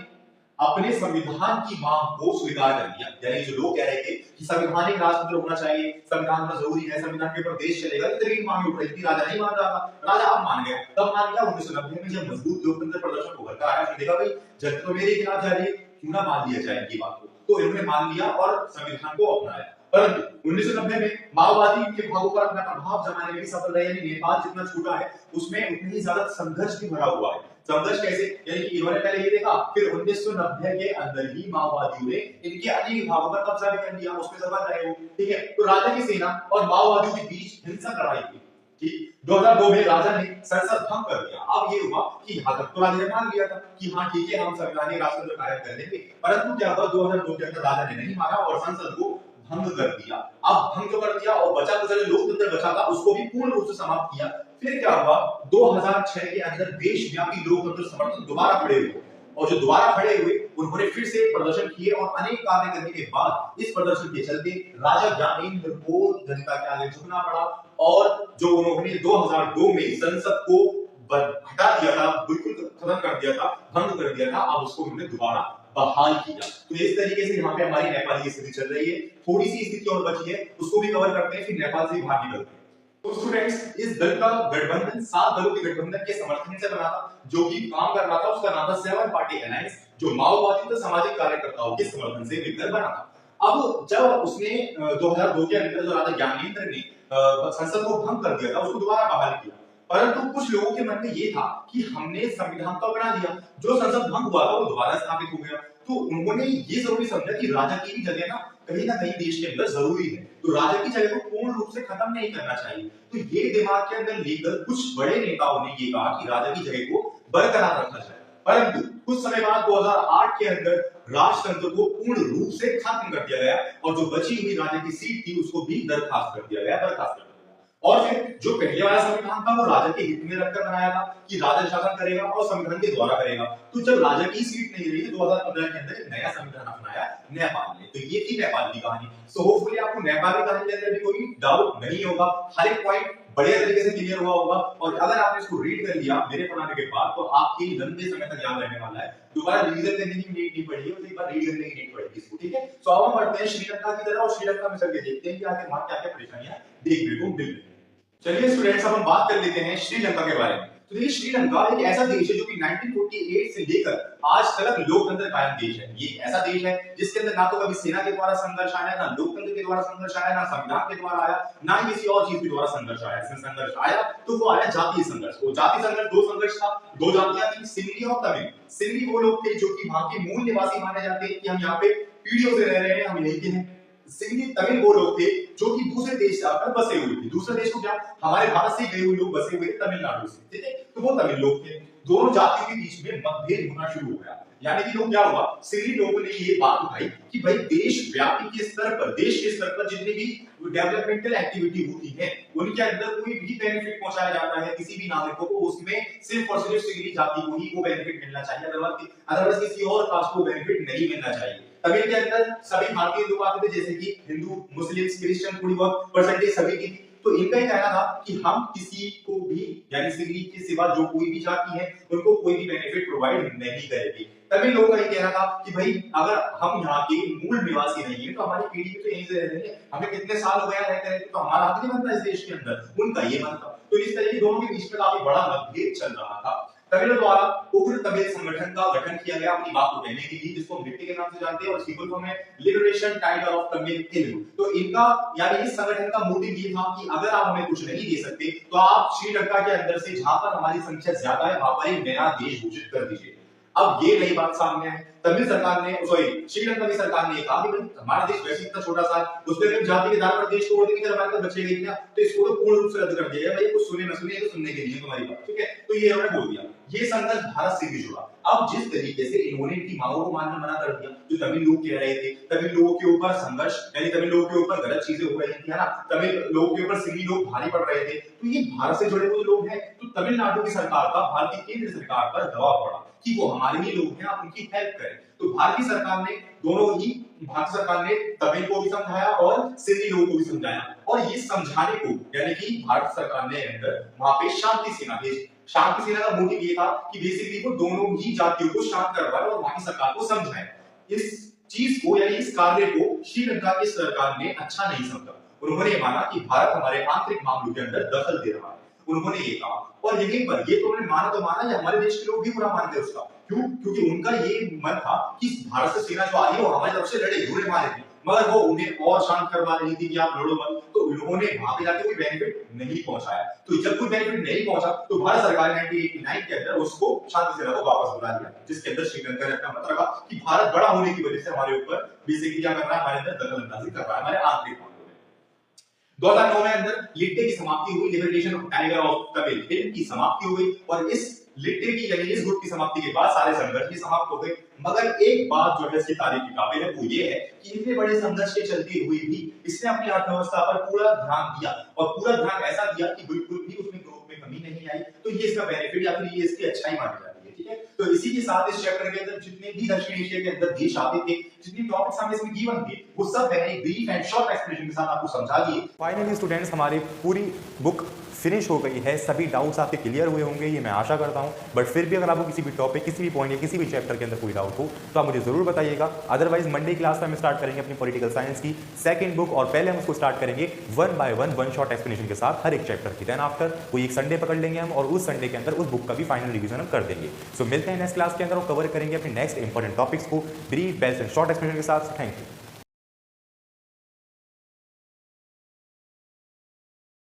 अपने संविधान की मांग को स्वीकार कर लिया। यानी जो लोग कह रहे थे कि संवैधानिक राजतंत्र होना चाहिए, संविधान होना जरूरी है, संविधान के ऊपर देश चलेगा, इस तरह की मांग उठ रही थी। राजा नहीं मान रहा था, राजा अब मान गया। तब मान लिया 1990 में जब मजबूत लोकतंत्र प्रदर्शन उभर कर आया, फिर देखा भाई जनता तो मेरे खिलाफ जा रही है, क्यों ना मान लिया जाए इनकी बात को। तो इन्होंने मान लिया और संविधान को अपनाया। परंतु 1990 में माओवादी के भागों पर अपना प्रभाव जमाने में भी सफल रहे। यानी नेपाल जितना छोटा है उसमें उतनी ही ज्यादा संघर्ष भी भरा हुआ है। संघर्ष कैसे? यानी कि इन्होंने पहले ये देखा, फिर 1990 के अंदर ही माओवादियों ने इनके अनेक भागों पर कब्जा भी कर लिया, उसमें सफल रहे हो। ठीक है, तो राजा की सेना और माओवादियों के बीच हिंसक लड़ाई हुई। 2002 में राजा ने संसद भंग कर दिया। अब ये हुआ कि यहाँ तक तो राजा ने मान लिया था कि हाँ ठीक है, हम संवैधानिक राजतंत्र कायम कर लेंगे। परंतु क्या हुआ, 2002 के अंदर राजा ने नहीं माना और संसद को भंग कर दिया। अब भंग जो कर दिया और बचा कुछ जो लोकतंत्र बचा था उसको भी पूर्ण रूप से समाप्त किया। फिर क्या हुआ, 2006 के अंदर देशव्यापी लोकतंत्र समर्थन दोबारा खड़े हुए और जो दोबारा खड़े हुए उन्होंने फिर से प्रदर्शन किए और अनेक कार्य करने के बाद इस प्रदर्शन के चलते राजा ज्ञानेंद्र को जनता के आगे झुकना पड़ा और जो उन्होंने 2002 में संसद को हटा दिया था, बिल्कुल खत्म कर दिया था, भंग कर दिया था, अब उसको उन्होंने दोबारा बहाल किया। तो इस तरीके से यहाँ पे हमारी नेपाल की स्थिति चल रही है। थोड़ी सी स्थिति और बची है, उसको भी कवर करते हैं, फिर नेपाल से बाहर निकलते हैं। तो स्टूडेंट्स, इस दल का गठबंधन 7 दलों के गठबंधन के समर्थन से बना था, जो कि काम कर रहा था। उसका नाम था 7 पार्टी अलायंस, जो माओवादी तो सामाजिक कार्यकर्ताओं के समर्थन से मिलकर बना था। अब जब उसने 2002 के अंदर जो राजा ज्ञानेंद्र ने संसद को भंग कर दिया था, उसको दोबारा बहाल किया। परंतु कुछ लोगों के मन में ये था कि हमने संविधान तो बना दिया, जो संसद भंग हुआ था वो दोबारा स्थापित हो गया। तो उन्होंने ये जरूरी समझा कि राजा की भी जगह ना कहीं देश के अंदर जरूरी है, तो राजा की जगह को पूर्ण रूप से खत्म नहीं करना चाहिए। तो ये दिमाग के अंदर लेकर कुछ बड़े नेताओं ने ये कहा कि राजा की जगह को बरकरार रखना चाहिए। परंतु कुछ समय बाद 2008 के अंदर राजतंत्र को पूर्ण रूप से खत्म कर दिया गया और जो बची हुई राजा की सीट थी उसको भी बर्खास्त कर दिया गया। और फिर जो पहले वाला संविधान था वो राजा के हित में रखकर बनाया था कि राजा शासन करेगा और संविधान के द्वारा करेगा। तो जब राजा की सीट नहीं रही, 2015 के अंदर एक नया संविधान अपनाया नेपाल ने। तो ये थी नेपाल की कहानी। सो होपफुली आपको नेपाल की कहानी के अंदर भी कोई डाउट नहीं होगा, हर एक पॉइंट बढ़िया तरीके से क्लियर हुआ होगा। और अगर आपने इसको रीड कर लिया मेरे पढ़ाने के बाद, तो आपके लंबे समय तक याद रहने वाला है। दोबारा रिवीजन करने की नीड नहीं पड़ेगी, एक बार रीड करने की नीड पड़ेगी इसको। ठीक है, सो अब हम बढ़ते हैं श्रीलंका की तरफ और श्रीलंका में चल के देखते हैं कि आगे वहां क्या क्या परेशानियां देखने को मिल रही है। चलिए स्टूडेंट्स, अब हम बात कर लेते हैं श्रीलंका के बारे में। तो देखिए, श्रीलंका एक ऐसा देश है जो कि 1948 से लेकर आज तक लोकतंत्र कायम देश है। ये एक ऐसा देश है जिसके अंदर ना तो कभी सेना के द्वारा संघर्ष आया, ना लोकतंत्र के द्वारा संघर्ष आया, ना संविधान के द्वारा आया, ना ही किसी और चीज के द्वारा संघर्ष आया। इसमें संघर्ष आया तो वो आया जातीय संघर्ष। वो जातीय संघर्ष, दो संघर्ष था, दो जातियां थी, सिंधी और तमिल। सिंधी वो लोग थे जो कि वहां के मूल निवासी माने जाते हैं कि हम यहाँ पे पीढ़ियों से रह रहे हैं, हम यहीं के हैं। सिंधी तमिल वो लोग थे जो कि दूसरे देश से आकर बसे हुए थे। दूसरे देश को क्या, हमारे भारत से गए हुए लोग बसे हुए थे तमिलनाडु से। ठीक है, तो वो तमिल लोग थे। दोनों जातियों के बीच में मतभेद होना शुरू हो गया। यानी कि लोग क्या हुआ, सिंधी लोगों ने ये बात उठाई कि भाई देशव्यापी के स्तर पर, देश के स्तर पर जितनी भी डेवलपमेंटल एक्टिविटी होती है उनके अंदर कोई भी बेनिफिट पहुंचाया जाता है किसी भी नागरिक को, उसमें सिर्फ और सिर्फ सिंधी जाति को ही वो बेनिफिट मिलना चाहिए, अदरवाइज किसी और कास्ट को बेनिफिट नहीं मिलना चाहिए। तमिल के अंदर सभी भारतीय लोग आते थे, जैसे कि हिंदू, मुस्लिम, क्रिश्चियन, थोड़ी बहुत परसेंटेज सभी की थी। तो इनका ही कहना था कि हम किसी को भी, यानी सिंधी के सिवा जो कोई भी जाति है उनको कोई भी बेनिफिट प्रोवाइड नहीं करेगी। तमिल लोगों का ये कहना था कि भाई अगर हम यहाँ के मूल निवासी नहीं है तो हमारी पीढ़ी तो यहीं से रह रही है, हमें कितने साल हो गया रहते रहते, तो हमारा हक नहीं बनता इस देश के अंदर। उनका ये मन था। तो इस तरह दोनों के बीच में काफी बड़ा मतभेद चल रहा था। तमिल द्वारा उग्र तमिल संगठन का गठन किया गया अपनी बात को कहने के लिए, जिसको हम लिट्टी के नाम से जानते हैं, और इसकी फुल फॉर्म है liberation tiger of Tamil Telugu. तो इनका, यानी इस संगठन का मोटिव ये था कि अगर आप हमें कुछ नहीं दे सकते तो आप श्रीलंका के अंदर से, जहां पर हमारी संख्या ज्यादा है, वहां पर एक नया देश घोषित कर दीजिए। अब ये नई बात सामने आई। तमिल सरकार ने, श्रीलंका की सरकार ने कहा कि हमारा देश वैसे इतना छोटा सा है, उसमें फिर जाति के आधार पर देश तोड़ देंगे, हमारे पास बचेगा क्या, तो इसको तो पूर्ण रूप से रद्द कर दिया गया। भाई कुछ सुने न सुने, तो सुनने के लिए तुम्हारी बात। ठीक है, तो ये उन्होंने बोल दिया। ये संघर्ष भारत से भी जुड़ा। अब जिस तरीके से इन्होंने इनकी मांगों को मानना मना कर दिया, जो तमिल लोग कह रहे थे, तमिल लोगों के ऊपर संघर्ष, यानी तमिल लोगों के ऊपर गलत चीजें हो रही थी, है ना, तमिल लोगों के ऊपर सिंधी लोग भारी पड़ रहे थे, तो ये भारत से जुड़े हुए लोग हैं। तो तमिलनाडु की सरकार का भारतीय केंद्र सरकार पर दबाव पड़ा कि वो हमारे ही लोग हैं, आप उनकी हेल्प करें। तो भारतीय सरकार ने, दोनों ही भारत सरकार ने तमिल को भी समझाया और सिंधी लोगों को भी समझाया, और ये समझाने को, यानी कि भारत सरकार ने अंदर वहां पे शांति सेना भेजी। शांति सेना का मोटिव ये था कि बेसिकली वो दोनों ही जातियों को शांत करवाए और वहां की सरकार को समझाए। इस चीज को यानी इस कार्य को श्रीलंका की सरकार ने अच्छा नहीं समझा। उन्होंने माना कि भारत हमारे आंतरिक मामलों के अंदर दखल दे रहा है, उन्होंने ये कहा। और यहीं पर ये तो उन्होंने माना तो माना, ये हमारे देश के लोग भी बुरा मानते हैं उसका। क्यों? क्योंकि उनका ये मन था कि भारत से सेना जो आ रही है वो हमारी तरफ से लड़े, उन्हें मारे थे, मगर वो उन्हें और शांत करवा रही थी कि आप लड़ो मत। तो उन्होंने वहां पे जाके कोई बेनिफिट नहीं पहुंचाया। तो जब कोई बेनिफिट नहीं पहुंचा तो भारत सरकार ने 1989 के अंदर उसको शांति सेना को वापस बुला लिया, जिसके अंदर श्रीलंका ने अपना मत रखा कि भारत बड़ा होने की वजह से हमारे ऊपर बेसिकली क्या कर रहा है, हमारे अंदर दखल अंदाजी कर रहा है, हमारे आंतरिक मामलों में। 2009 में अंदर लिट्टे की समाप्ति हुई, liberation of tiger of Tamil film की समाप्ति हो गई, और इस लिट्टे की यानी इस गुट की समाप्ति के बाद सारे संघर्ष भी समाप्त हो गए। मगर एक बात जो है इसकी तारीफ की काबिल है वो ये है कि इतने बड़े संघर्ष के चलते हुए भी इसने अपनी अर्थव्यवस्था पर पूरा ध्यान दिया, और पूरा ध्यान ऐसा दिया कि बिल्कुल भी उसमें ग्रोथ में कमी नहीं आई। तो ये इसका बेनिफिट या फिर ये इसकी अच्छाई मानी जाती है, ठीक है। तो इसी के साथ इस चैप्टर के अंदर जितने भी दक्षिण एशिया के अंदर देश आते थे, जितने टॉपिक्स हमें इसमें गिवन थे, वो सब मैंने ब्रीफ एंड शॉर्ट एक्सप्लेनेशन के साथ आपको समझा दिए। फाइनली स्टूडेंट्स हमारी पूरी बुक फिनिश हो गई है, सभी डाउट्स आपके क्लियर हुए होंगे ये मैं आशा करता हूँ। बट फिर भी अगर आपको किसी भी टॉपिक, किसी भी पॉइंट या किसी भी चैप्टर के अंदर कोई डाउट हो तो आप मुझे जरूर बताइएगा। अदरवाइज मंडे क्लास में हम स्टार्ट करेंगे अपनी पॉलिटिकल साइंस की सेकंड बुक, और पहले हम उसको स्टार्ट करेंगे 1 बाय 1 वन शॉट एक्सप्लेनेशन के साथ हर एक चैप्टर की। देन आफ्टर कोई एक संडे पकड़ लेंगे हम, और उस संडे के अंदर उस बुक का भी फाइनल रिवीजन हम कर देंगे। सो मिलते हैं नेक्स्ट क्लास के अंदर और कवर करेंगे अपने नेक्स्ट इंपॉर्टेंट टॉपिक्स को brief best and short explanation के साथ। Thank you.